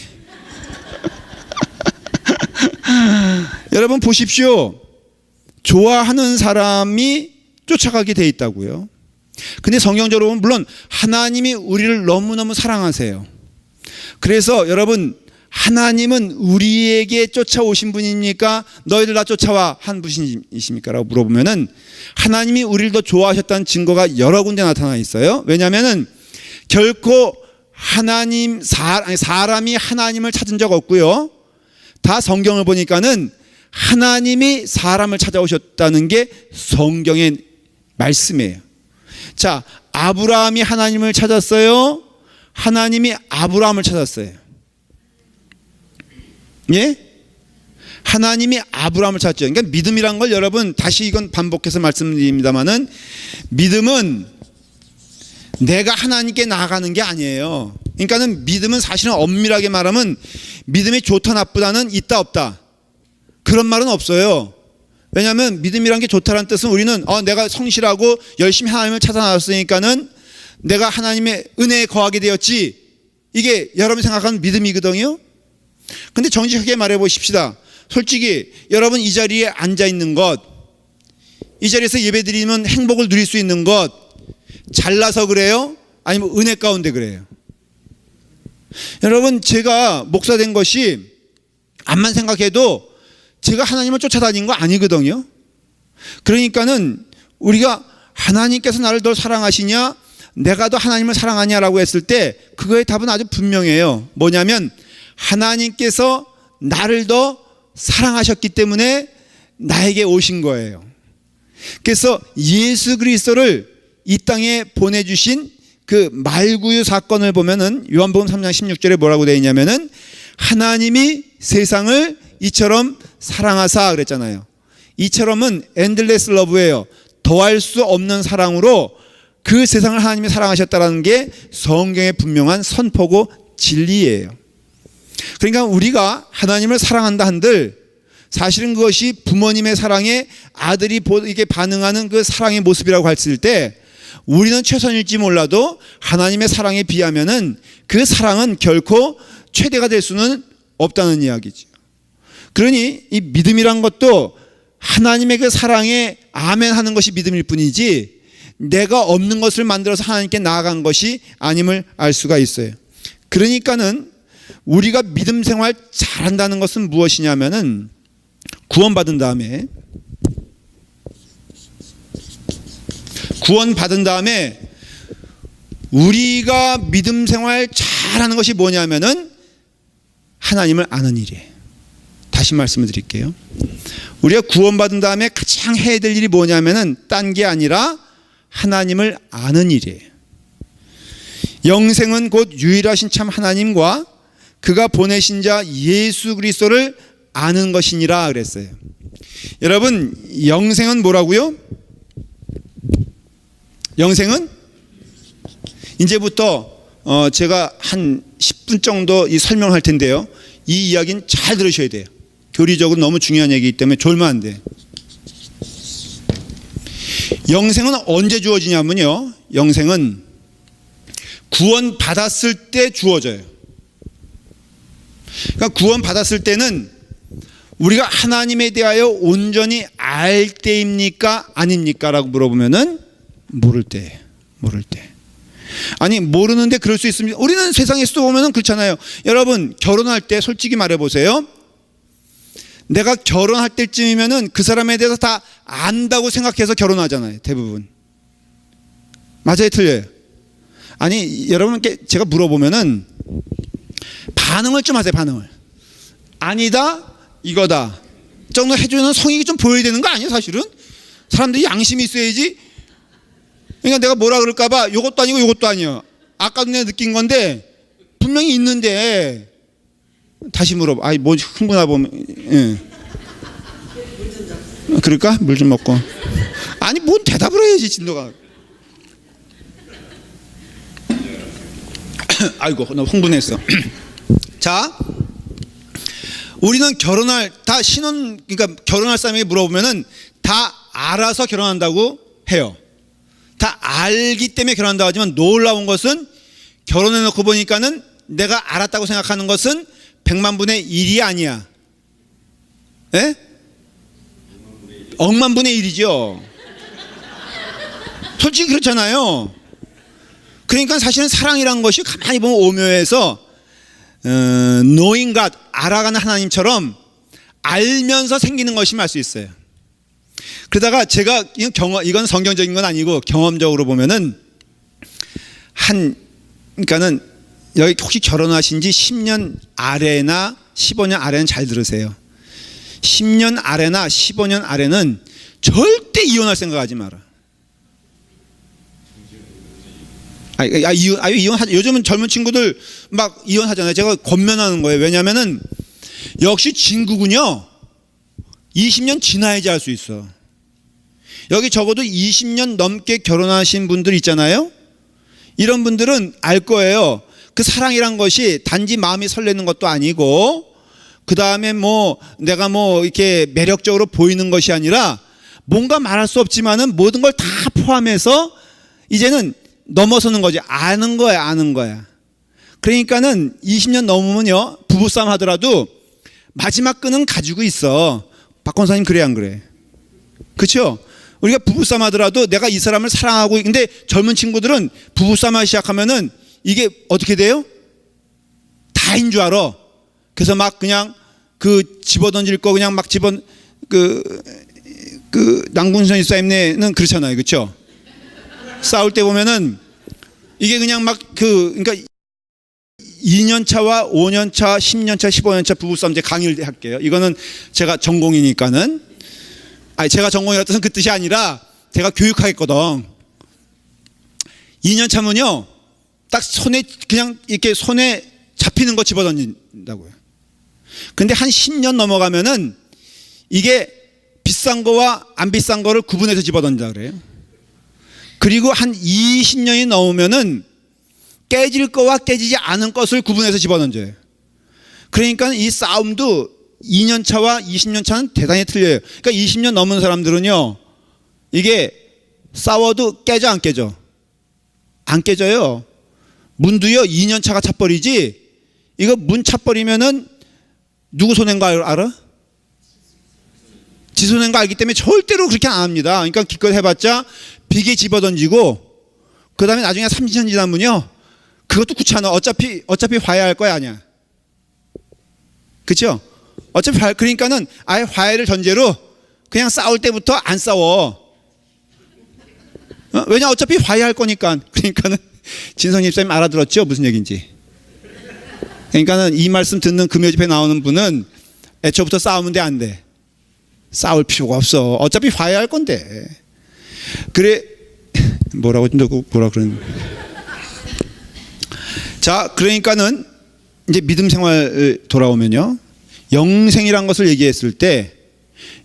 여러분 보십시오. 좋아하는 사람이 쫓아가게 돼 있다고요. 근데 성경적으로 보면 물론 하나님이 우리를 너무너무 사랑하세요. 그래서 여러분 하나님은 우리에게 쫓아오신 분입니까? 너희들 다 쫓아와 한 분이십니까? 라고 물어보면은 하나님이 우리를 더 좋아하셨다는 증거가 여러 군데 나타나 있어요. 왜냐하면은 결코 사람이 하나님을 찾은 적 없고요. 다 성경을 보니까는 하나님이 사람을 찾아오셨다는 게 성경의 말씀이에요. 자, 아브라함이 하나님을 찾았어요? 하나님이 아브라함을 찾았어요? 예? 하나님이 아브라함을 찾죠. 그러니까 믿음이란 걸 여러분 다시 이건 반복해서 말씀드립니다만은 믿음은 내가 하나님께 나아가는 게 아니에요. 그러니까는 믿음은 사실은 엄밀하게 말하면 믿음이 좋다 나쁘다는 있다 없다 그런 말은 없어요. 왜냐하면 믿음이란 게 좋다라는 뜻은 우리는 내가 성실하고 열심히 하나님을 찾아 나왔으니까는 내가 하나님의 은혜에 거하게 되었지 이게 여러분이 생각하는 믿음이거든요. 근데 정직하게 말해 보십시다. 솔직히 여러분 이 자리에 앉아 있는 것, 이 자리에서 예배 드리면 행복을 누릴 수 있는 것 잘나서 그래요? 아니면 은혜 가운데 그래요? 여러분 제가 목사 된 것이 암만 생각해도 제가 하나님을 쫓아다닌 거 아니거든요. 그러니까는 우리가 하나님께서 나를 더 사랑하시냐 내가 더 하나님을 사랑하냐라고 했을 때 그거의 답은 아주 분명해요. 뭐냐면 하나님께서 나를 더 사랑하셨기 때문에 나에게 오신 거예요. 그래서 예수 그리스도를 이 땅에 보내주신 그 말구유 사건을 보면은 요한복음 3장 16절에 뭐라고 되어 있냐면은 하나님이 세상을 이처럼 사랑하사 그랬잖아요. 이처럼은 엔들레스 러브예요. 더할 수 없는 사랑으로 그 세상을 하나님이 사랑하셨다는 게 성경의 분명한 선포고 진리예요. 그러니까 우리가 하나님을 사랑한다 한들 사실은 그것이 부모님의 사랑에 아들이 이게 반응하는 그 사랑의 모습이라고 했을 때 우리는 최선일지 몰라도 하나님의 사랑에 비하면은 그 사랑은 결코 최대가 될 수는 없다는 이야기죠. 그러니 이 믿음이란 것도 하나님의 그 사랑에 아멘 하는 것이 믿음일 뿐이지 내가 없는 것을 만들어서 하나님께 나아간 것이 아님을 알 수가 있어요. 그러니까는 우리가 믿음 생활 잘한다는 것은 무엇이냐면은 구원받은 다음에 우리가 믿음 생활 잘하는 것이 뭐냐면은 하나님을 아는 일이에요. 다시 말씀을 드릴게요. 우리가 구원받은 다음에 가장 해야 될 일이 뭐냐면은 딴 게 아니라 하나님을 아는 일이에요. 영생은 곧 유일하신 참 하나님과 그가 보내신 자 예수 그리스도를 아는 것이니라 그랬어요. 여러분 영생은 뭐라고요? 영생은 이제부터 제가 한 10분 정도 이 설명할 텐데요. 이 이야기는 잘 들으셔야 돼요. 교리적으로 너무 중요한 얘기이기 때문에 졸면 안 돼. 영생은 언제 주어지냐면요. 영생은 구원 받았을 때 주어져요. 그러니까 구원 받았을 때는 우리가 하나님에 대하여 온전히 알 때입니까? 아닙니까? 라고 물어보면은 모를 때. 아니 모르는데 그럴 수 있습니다. 우리는 세상에서 보면은 그렇잖아요. 여러분 결혼할 때 솔직히 말해보세요. 내가 결혼할 때쯤이면은 그 사람에 대해서 다 안다고 생각해서 결혼하잖아요. 대부분. 맞아요, 틀려요? 아니 여러분께 제가 물어보면은 반응을 좀 하세요. 반응을. 아니다 이거다 정도 해주는 성의가 좀 보여야 되는 거 아니에요? 사실은 사람들이 양심이 있어야지. 그러니까 내가 뭐라 그럴까봐 이것도 아니고 이것도 아니에요. 아까도 내가 느낀 건데 분명히 있는데 다시 물어봐. 아이 뭐 흥분하다 보면 예. 그럴까? 물 좀 먹고. 아니 뭔 대답을 해야지 진도가. 아이고 너무 흥분했어. 자, 우리는 결혼할 다 신혼 그러니까 결혼할 사람에게 물어보면은 다 알아서 결혼한다고 해요. 다 알기 때문에 결혼한다고 하지만 놀라운 것은 결혼해 놓고 보니까는 내가 알았다고 생각하는 것은 100만 분의 1이 아니야. 예? 억만 분의 1이죠. 솔직히 그렇잖아요. 그러니까 사실은 사랑이란 것이 가만히 보면 오묘해서 knowing God, 알아가는 하나님처럼 알면서 생기는 것임을 알 수 있어요. 그러다가 제가 이건 성경적인 건 아니고 경험적으로 보면은 그러니까는 여기 혹시 결혼하신 지 10년 아래나 15년 아래는 잘 들으세요. 10년 아래나 15년 아래는 절대 이혼할 생각하지 마라. 이혼하죠. 요즘은 젊은 친구들 막 이혼하잖아요. 제가 권면하는 거예요. 왜냐하면은 역시 진국은요 20년 지나야지 할 수 있어. 여기 적어도 20년 넘게 결혼하신 분들 있잖아요. 이런 분들은 알 거예요. 그 사랑이란 것이 단지 마음이 설레는 것도 아니고 그 다음에 뭐 내가 뭐 이렇게 매력적으로 보이는 것이 아니라 뭔가 말할 수 없지만은 모든 걸 다 포함해서 이제는 넘어서는 거지. 아는 거야. 그러니까는 20년 넘으면요 부부싸움 하더라도 마지막 끈은 가지고 있어. 박 권사님 그래 안 그래? 그렇죠? 우리가 부부싸움 하더라도 내가 이 사람을 사랑하고 근데 젊은 친구들은 부부싸움을 시작하면은 이게 어떻게 돼요? 다인 줄 알아. 그래서 막 그냥 그 집어던질 거 그냥 막 그 낭군선이 싸임내는 그렇잖아요. 그렇죠? 싸울 때 보면은 이게 그냥 막 그러니까 2년 차와 5년 차, 10년 차, 15년 차 부부싸움 제 강의를 할게요. 이거는 제가 전공이니까는 제가 전공이라 뜻은 그 뜻이 아니라 제가 교육하겠거든. 2년 차면요 딱 손에 그냥 이렇게 손에 잡히는 거 집어던진다고요. 근데 한 10년 넘어가면은 이게 비싼 거와 안 비싼 거를 구분해서 집어던진다 그래요. 그리고 한 20년이 넘으면은 깨질 거와 깨지지 않은 것을 구분해서 집어던져요. 그러니까 이 싸움도 2년 차와 20년 차는 대단히 틀려요. 그러니까 20년 넘은 사람들은요 이게 싸워도 깨져 안 깨져? 안 깨져요. 문도요 2년 차가 차버리지. 이거 문 차버리면은 누구 손해인 거 알아? 지 손해인 거 알기 때문에 절대로 그렇게 안 합니다. 그러니까 기껏 해봤자 비계 집어던지고 그 다음에 나중에 30년 지나면요 그것도 귀찮아. 어차피 화해할 거야 아니야. 그렇죠? 어차피 그러니까는 아예 화해를 전제로 그냥 싸울 때부터 안 싸워. 왜냐 어차피 화해할 거니까. 그러니까는 진성 집사님 알아들었죠? 무슨 얘기인지. 그러니까는 이 말씀 듣는 금요 집회 나오는 분은 애초부터 싸우면 돼 안 돼? 싸울 필요가 없어. 어차피 화해할 건데. 그래 뭐라 그러는. 자, 그러니까는 이제 믿음 생활 돌아오면요. 영생이란 것을 얘기했을 때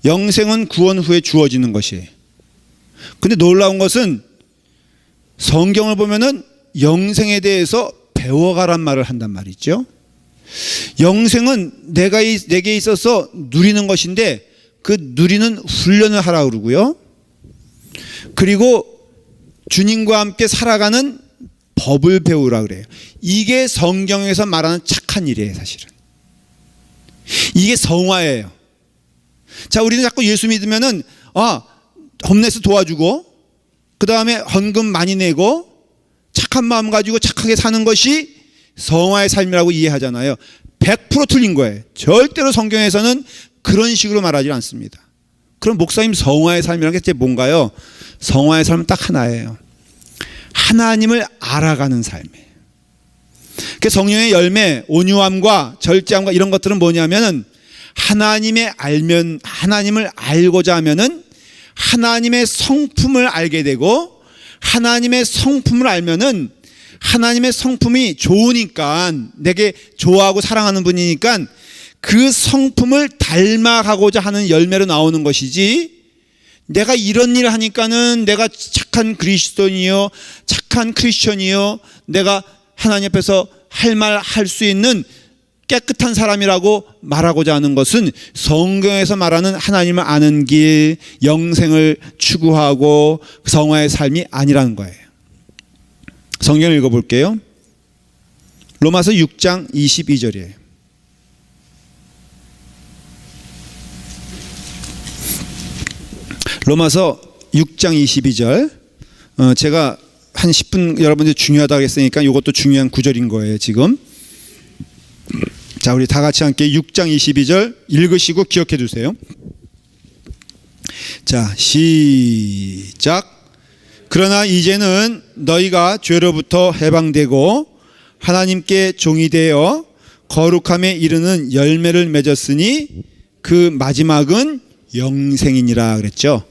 영생은 구원 후에 주어지는 것이. 근데 놀라운 것은 성경을 보면은 영생에 대해서 배워가란 말을 한단 말이죠. 영생은 내게 있어서 누리는 것인데 그 누리는 훈련을 하라고 그러고요. 그리고 주님과 함께 살아가는 법을 배우라 그래요. 이게 성경에서 말하는 착한 일이에요, 사실은. 이게 성화예요. 자, 우리는 자꾸 예수 믿으면은 홈레스 도와주고 그 다음에 헌금 많이 내고 착한 마음 가지고 착하게 사는 것이 성화의 삶이라고 이해하잖아요. 100% 틀린 거예요. 절대로 성경에서는 그런 식으로 말하지 않습니다. 그럼 목사님, 성화의 삶이라는 게 뭔가요? 성화의 삶은 딱 하나예요. 하나님을 알아가는 삶이에요. 그 성령의 열매, 온유함과 절제함과 이런 것들은 뭐냐면은 하나님을 알고자 하면은 하나님의 성품을 알게 되고, 하나님의 성품을 알면은 하나님의 성품이 좋으니까, 내게 좋아하고 사랑하는 분이니까 그 성품을 닮아가고자 하는 열매로 나오는 것이지, 내가 이런 일을 하니까는 내가 착한 그리스도인이요, 착한 크리스천이요, 내가 하나님 앞에서 할 말 할 수 있는 깨끗한 사람이라고 말하고자 하는 것은 성경에서 말하는 하나님을 아는 길, 영생을 추구하고 성화의 삶이 아니라는 거예요. 성경을 읽어볼게요. 로마서 6장 22절이에요. 로마서 6장 22절. 제가 한 10분 여러분들 중요하다고 했으니까 이것도 중요한 구절인 거예요, 지금. 자, 우리 다 같이 함께 6장 22절 읽으시고 기억해 두세요. 자, 시작. 그러나 이제는 너희가 죄로부터 해방되고 하나님께 종이 되어 거룩함에 이르는 열매를 맺었으니 그 마지막은 영생이니라 그랬죠.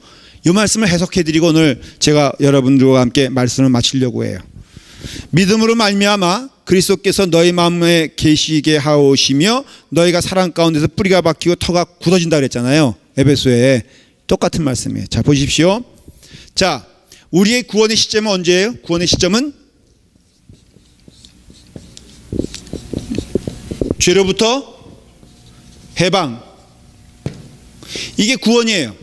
이 말씀을 해석해 드리고 오늘 제가 여러분들과 함께 말씀을 마치려고 해요. 믿음으로 말미암아 그리스도께서 너희 마음에 계시게 하오시며 너희가 사랑 가운데서 뿌리가 박히고 터가 굳어진다 그랬잖아요. 에베소에 똑같은 말씀이에요. 자, 보십시오. 자, 우리의 구원의 시점은 언제예요? 구원의 시점은 죄로부터 해방. 이게 구원이에요.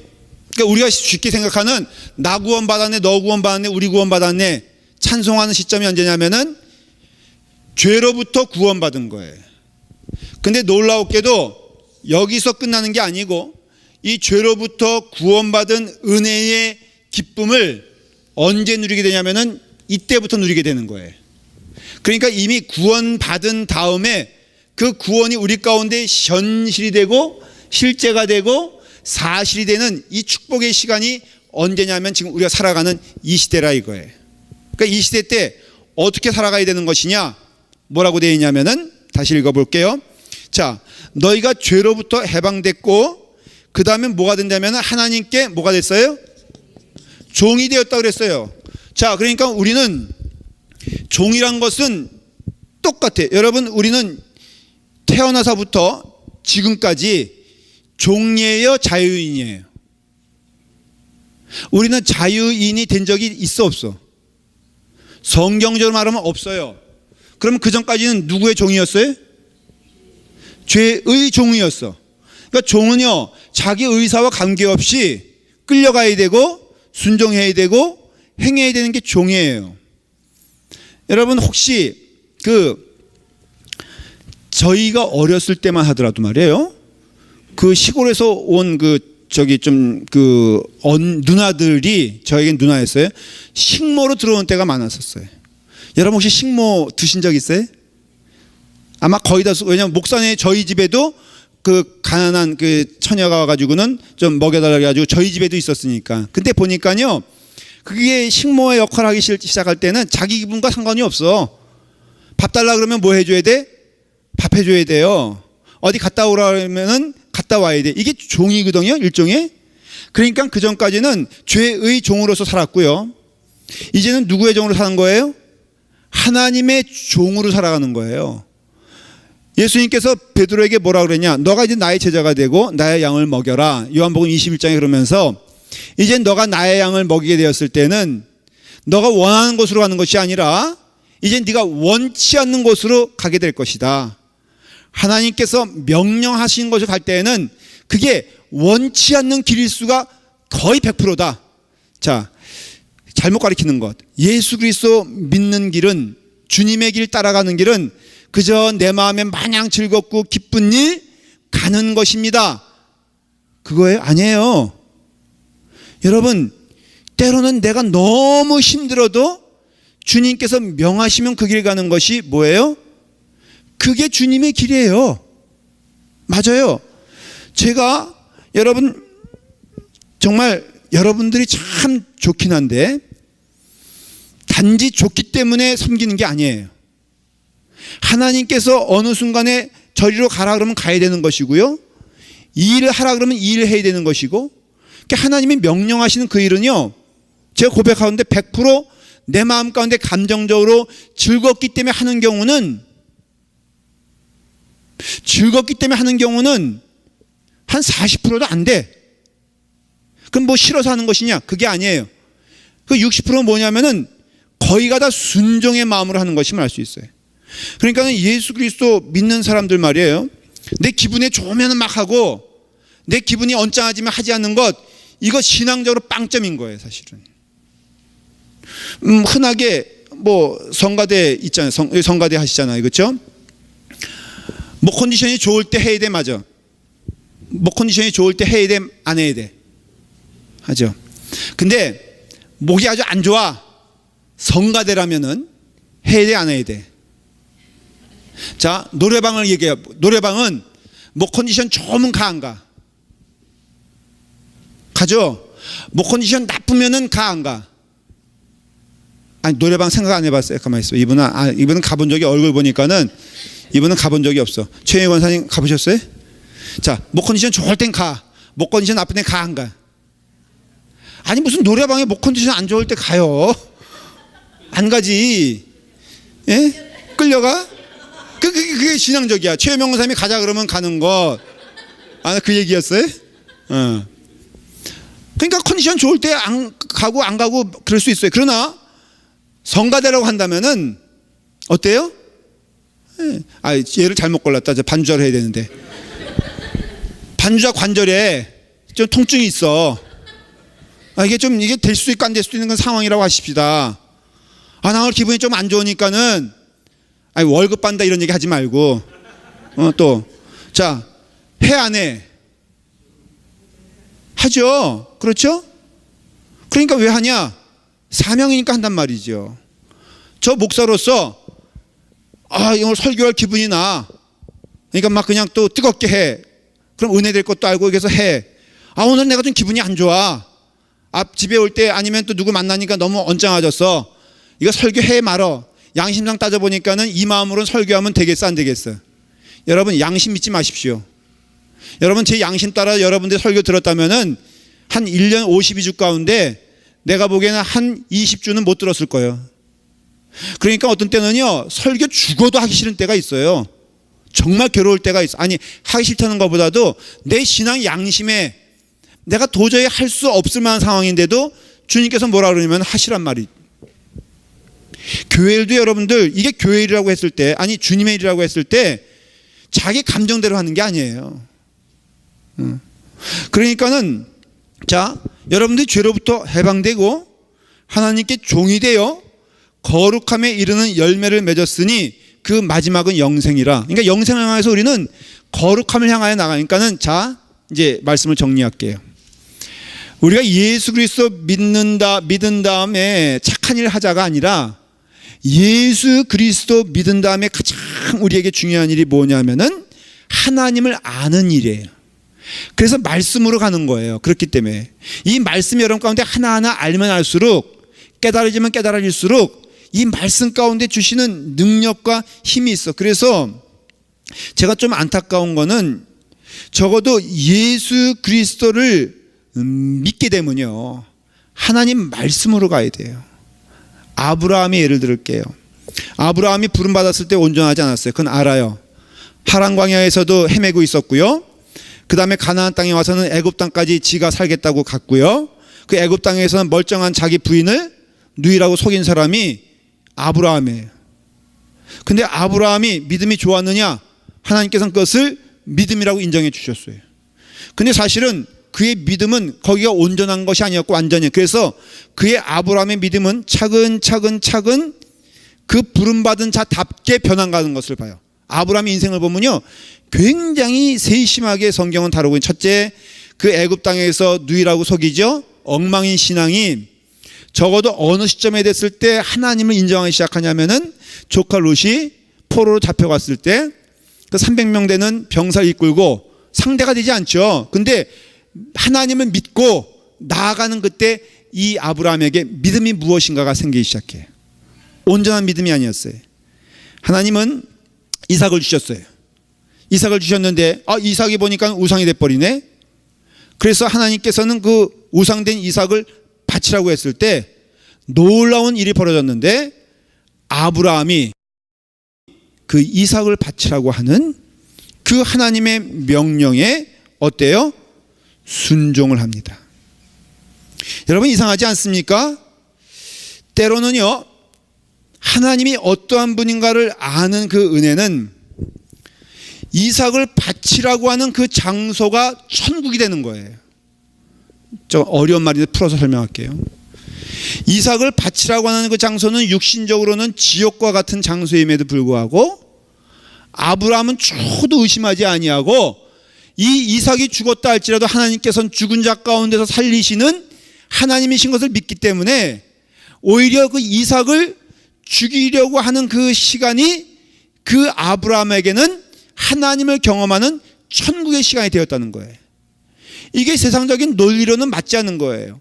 그러니까 우리가 쉽게 생각하는 나 구원 받았네, 너 구원 받았네, 우리 구원 받았네 찬송하는 시점이 언제냐면은 죄로부터 구원 받은 거예요. 근데 놀라웠게도 여기서 끝나는 게 아니고 이 죄로부터 구원받은 은혜의 기쁨을 언제 누리게 되냐면은 이때부터 누리게 되는 거예요. 그러니까 이미 구원받은 다음에 그 구원이 우리 가운데 현실이 되고 실제가 되고 사실이 되는 이 축복의 시간이 언제냐면 지금 우리가 살아가는 이 시대라 이거예요. 그러니까 이 시대 때 어떻게 살아가야 되는 것이냐? 뭐라고 되어 있냐면은 다시 읽어볼게요. 자, 너희가 죄로부터 해방됐고 그 다음에 뭐가 된다면 하나님께 뭐가 됐어요? 종이 되었다 그랬어요. 자, 그러니까 우리는 종이란 것은 똑같아요. 여러분, 우리는 태어나서부터 지금까지 종이에요, 자유인이에요? 우리는 자유인이 된 적이 있어, 없어? 성경적으로 말하면 없어요. 그러면 그 전까지는 누구의 종이었어요? 죄의 종이었어. 그러니까 종은요, 자기 의사와 관계없이 끌려가야 되고 순종해야 되고 행해야 되는 게 종이에요. 여러분, 혹시 저희가 어렸을 때만 하더라도 말이에요, 그 시골에서 온 누나들이, 저에겐 누나였어요, 식모로 들어온 때가 많았었어요. 여러분 혹시 식모 드신 적 있어요? 아마 거의 다, 왜냐면 목산에 저희 집에도 그 가난한 그 처녀가 와가지고는 좀 먹여달라고 해가지고 저희 집에도 있었으니까. 근데 보니까요, 그게 식모의 역할을 하기 시작할 때는 자기 기분과 상관이 없어. 밥 달라 그러면 뭐 해줘야 돼? 밥 해줘야 돼요. 어디 갔다 오라 그러면은 갔다 와야 돼. 이게 종이거든요, 일종의. 그러니까 그 전까지는 죄의 종으로서 살았고요. 이제는 누구의 종으로 사는 거예요? 하나님의 종으로 살아가는 거예요. 예수님께서 베드로에게 뭐라 그랬냐? 너가 이제 나의 제자가 되고 나의 양을 먹여라. 요한복음 21장에 그러면서 이제 너가 나의 양을 먹이게 되었을 때는 너가 원하는 곳으로 가는 것이 아니라 이제 네가 원치 않는 곳으로 가게 될 것이다. 하나님께서 명령하신 곳을 갈 때에는 그게 원치 않는 길일 수가 거의 100%다. 자, 잘못 가리키는 것. 예수 그리스도 믿는 길은, 주님의 길 따라가는 길은 그저 내 마음에 마냥 즐겁고 기쁜 일 가는 것입니다. 그거예요? 아니에요. 여러분, 때로는 내가 너무 힘들어도 주님께서 명하시면 그 길 가는 것이 뭐예요? 그게 주님의 길이에요. 맞아요. 제가 여러분, 정말 여러분들이 참 좋긴 한데 단지 좋기 때문에 섬기는 게 아니에요. 하나님께서 어느 순간에 저리로 가라 그러면 가야 되는 것이고요, 이 일을 하라 그러면 이 일을 해야 되는 것이고, 하나님이 명령하시는 그 일은요, 제가 고백하는데 100% 내 마음 가운데 감정적으로 즐겁기 때문에 하는 경우는 한 40%도 안 돼. 그럼 뭐 싫어서 하는 것이냐? 그게 아니에요. 그 60%는 뭐냐면은 거의 다 순종의 마음으로 하는 것임을 알 수 있어요. 그러니까 예수 그리스도 믿는 사람들 말이에요, 내 기분에 좋으면 막 하고 내 기분이 언짢아지면 하지 않는 것, 이거 신앙적으로 빵점인 거예요, 사실은. 흔하게 뭐 성가대 있잖아요. 성가대 하시잖아요. 그렇죠? 목 컨디션이 좋을 때 해야 돼, 맞아. 목 컨디션이 좋을 때 해야 돼, 안 해야 돼? 하죠. 근데 목이 아주 안 좋아, 성가대라면은 해야 돼, 안 해야 돼? 자, 노래방을 얘기해요. 노래방은 목 컨디션 좋으면 가, 안 가? 가죠? 목 컨디션 나쁘면은 가, 안 가? 아니, 노래방 생각 안 해봤어요? 가만히 있어. 이분은 가본 적이, 얼굴 보니까는 이분은 가본 적이 없어. 최영희 권사님 가보셨어요? 자, 목 컨디션 좋을 땐 가, 목 컨디션 나쁠 땐 가, 안 가? 아니, 무슨 노래방에 목 컨디션 안 좋을 때 가요? 안 가지. 예? 끌려가? 그게 신앙적이야. 최영희 권사님이 가자 그러면 가는 것. 아, 그 얘기였어요? 그러니까 컨디션 좋을 때 안 가고 그럴 수 있어요. 그러나 성가대라고 한다면은 어때요? 얘를 잘못 골랐다. 반주자를 해야 되는데. 반주자 관절에 좀 통증이 있어. 이게 될 수도 있고 안 될 수도 있는 건 상황이라고 하십시다. 나 오늘 기분이 좀 안 좋으니까는 월급 받는다 이런 얘기 하지 말고, 자, 해 안 해? 하죠. 그렇죠? 그러니까 왜 하냐? 사명이니까 한단 말이죠. 저 목사로서 오늘 설교할 기분이 나. 그러니까 막 그냥 또 뜨겁게 해. 그럼 은혜 될 것도 알고 그래서 해. 오늘 내가 좀 기분이 안 좋아. 집에 올 때 아니면 또 누구 만나니까 너무 언짢아졌어. 이거 설교해 말어. 양심상 따져보니까는 이 마음으로는 설교하면 되겠어, 안 되겠어? 여러분, 양심 믿지 마십시오. 여러분, 제 양심 따라 여러분들 설교 들었다면은 한 1년 52주 가운데 내가 보기에는 한 20주는 못 들었을 거예요. 그러니까 어떤 때는요, 설교 죽어도 하기 싫은 때가 있어요. 정말 괴로울 때가 있어. 아니, 하기 싫다는 것보다도 내 신앙 양심에 내가 도저히 할 수 없을 만한 상황인데도 주님께서 뭐라 그러냐면 하시란 말이. 교회 일도 여러분들, 이게 교회 일이라고 했을 때, 아니 주님의 일이라고 했을 때 자기 감정대로 하는 게 아니에요. 그러니까는, 자, 여러분들이 죄로부터 해방되고 하나님께 종이 되어 거룩함에 이르는 열매를 맺었으니 그 마지막은 영생이라. 그러니까 영생을 향해서 우리는 거룩함을 향하여 나가니까는, 자, 이제 말씀을 정리할게요. 우리가 예수 그리스도 믿은 다음에 착한 일을 하자가 아니라, 예수 그리스도 믿은 다음에 가장 우리에게 중요한 일이 뭐냐면은 하나님을 아는 일이에요. 그래서 말씀으로 가는 거예요. 그렇기 때문에 이 말씀이 여러분 가운데 하나하나 알면 알수록, 깨달아지면 깨달아질수록 이 말씀 가운데 주시는 능력과 힘이 있어. 그래서 제가 좀 안타까운 거는, 적어도 예수 그리스도를 믿게 되면요, 하나님 말씀으로 가야 돼요. 아브라함의 예를 들을게요. 아브라함이 부름 받았을 때 온전하지 않았어요. 그건 알아요. 하란 광야에서도 헤매고 있었고요. 그 다음에 가나안 땅에 와서는 애굽 땅까지 지가 살겠다고 갔고요. 그 애굽 땅에서는 멀쩡한 자기 부인을 누이라고 속인 사람이 아브라함이에요. 근데 아브라함이 믿음이 좋았느냐? 하나님께서는 그것을 믿음이라고 인정해 주셨어요. 근데 사실은 그의 믿음은 거기가 온전한 것이 아니었고 완전히, 그래서 그의 아브라함의 믿음은 차근차근 그 부름받은 자답게 변화가는 것을 봐요. 아브라함의 인생을 보면요, 굉장히 세심하게 성경은 다루고 있는, 첫째, 그 애굽 땅에서 누이라고 속이죠. 엉망인 신앙이 적어도 어느 시점에 됐을 때 하나님을 인정하기 시작하냐면은 조카 롯이 포로로 잡혀갔을 때 그 300명 되는 병사를 이끌고, 상대가 되지 않죠. 근데 하나님을 믿고 나아가는 그때 이 아브라함에게 믿음이 무엇인가가 생기기 시작해요. 온전한 믿음이 아니었어요. 하나님은 이삭을 주셨어요. 이삭을 주셨는데 이삭이 보니까 우상이 돼버리네. 그래서 하나님께서는 그 우상된 이삭을 바치라고 했을 때 놀라운 일이 벌어졌는데, 아브라함이 그 이삭을 바치라고 하는 그 하나님의 명령에 어때요? 순종을 합니다. 여러분, 이상하지 않습니까? 때로는요, 하나님이 어떠한 분인가를 아는 그 은혜는 이삭을 바치라고 하는 그 장소가 천국이 되는 거예요. 좀 어려운 말인데 풀어서 설명할게요. 이삭을 바치라고 하는 그 장소는 육신적으로는 지옥과 같은 장소임에도 불구하고 아브라함은 초도 의심하지 아니하고 이 이삭이 죽었다 할지라도 하나님께서는 죽은 자 가운데서 살리시는 하나님이신 것을 믿기 때문에 오히려 그 이삭을 죽이려고 하는 그 시간이 그 아브라함에게는 하나님을 경험하는 천국의 시간이 되었다는 거예요. 이게 세상적인 논리로는 맞지 않는 거예요.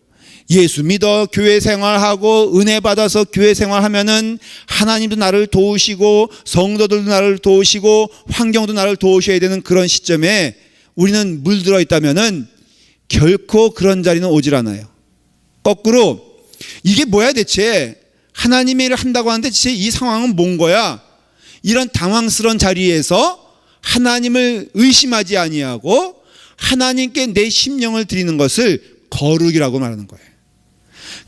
예수 믿어 교회 생활하고 은혜 받아서 교회 생활하면은 하나님도 나를 도우시고 성도들도 나를 도우시고 환경도 나를 도우셔야 되는 그런 시점에 우리는 물들어 있다면은 결코 그런 자리는 오질 않아요. 거꾸로 이게 뭐야 대체, 하나님의 일을 한다고 하는데 진짜 이 상황은 뭔 거야? 이런 당황스러운 자리에서 하나님을 의심하지 아니하고 하나님께 내 심령을 드리는 것을 거룩이라고 말하는 거예요.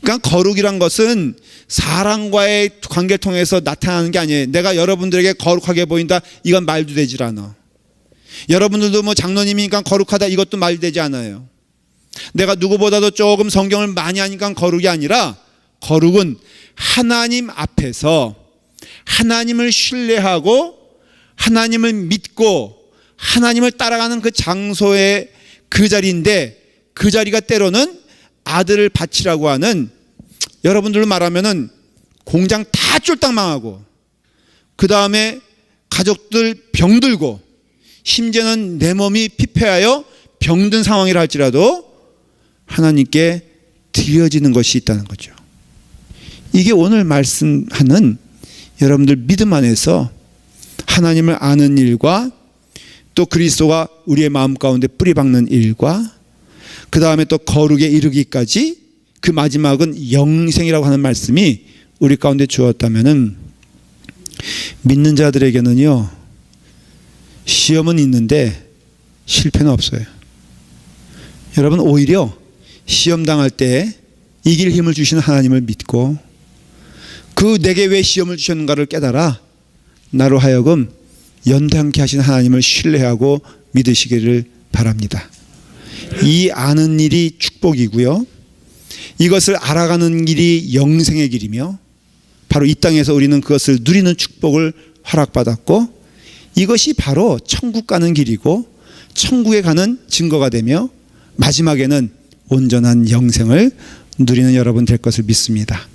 그러니까 거룩이란 것은 사람과의 관계를 통해서 나타나는 게 아니에요. 내가 여러분들에게 거룩하게 보인다, 이건 말도 되질 않아. 여러분들도 뭐 장로님이니까 거룩하다, 이것도 말도 되지 않아요. 내가 누구보다도 조금 성경을 많이 하니까 거룩이 아니라, 거룩은 하나님 앞에서 하나님을 신뢰하고 하나님을 믿고 하나님을 따라가는 그 장소의 그 자리인데, 그 자리가 때로는 아들을 바치라고 하는, 여러분들로 말하면은 공장 다 쫄딱 망하고, 그 다음에 가족들 병들고, 심지어는 내 몸이 피폐하여 병든 상황이라 할지라도 하나님께 드려지는 것이 있다는 거죠. 이게 오늘 말씀하는 여러분들 믿음 안에서 하나님을 아는 일과 또 그리스도가 우리의 마음 가운데 뿌리 박는 일과 그 다음에 또 거룩에 이르기까지, 그 마지막은 영생이라고 하는 말씀이 우리 가운데 주었다면은 믿는 자들에게는요, 시험은 있는데 실패는 없어요. 여러분, 오히려 시험 당할 때 이길 힘을 주시는 하나님을 믿고 그 내게 왜 시험을 주셨는가를 깨달아 나로 하여금 연단케 하신 하나님을 신뢰하고 믿으시기를 바랍니다. 이 아는 일이 축복이고요, 이것을 알아가는 길이 영생의 길이며, 바로 이 땅에서 우리는 그것을 누리는 축복을 허락받았고, 이것이 바로 천국 가는 길이고 천국에 가는 증거가 되며 마지막에는 온전한 영생을 누리는 여러분 될 것을 믿습니다.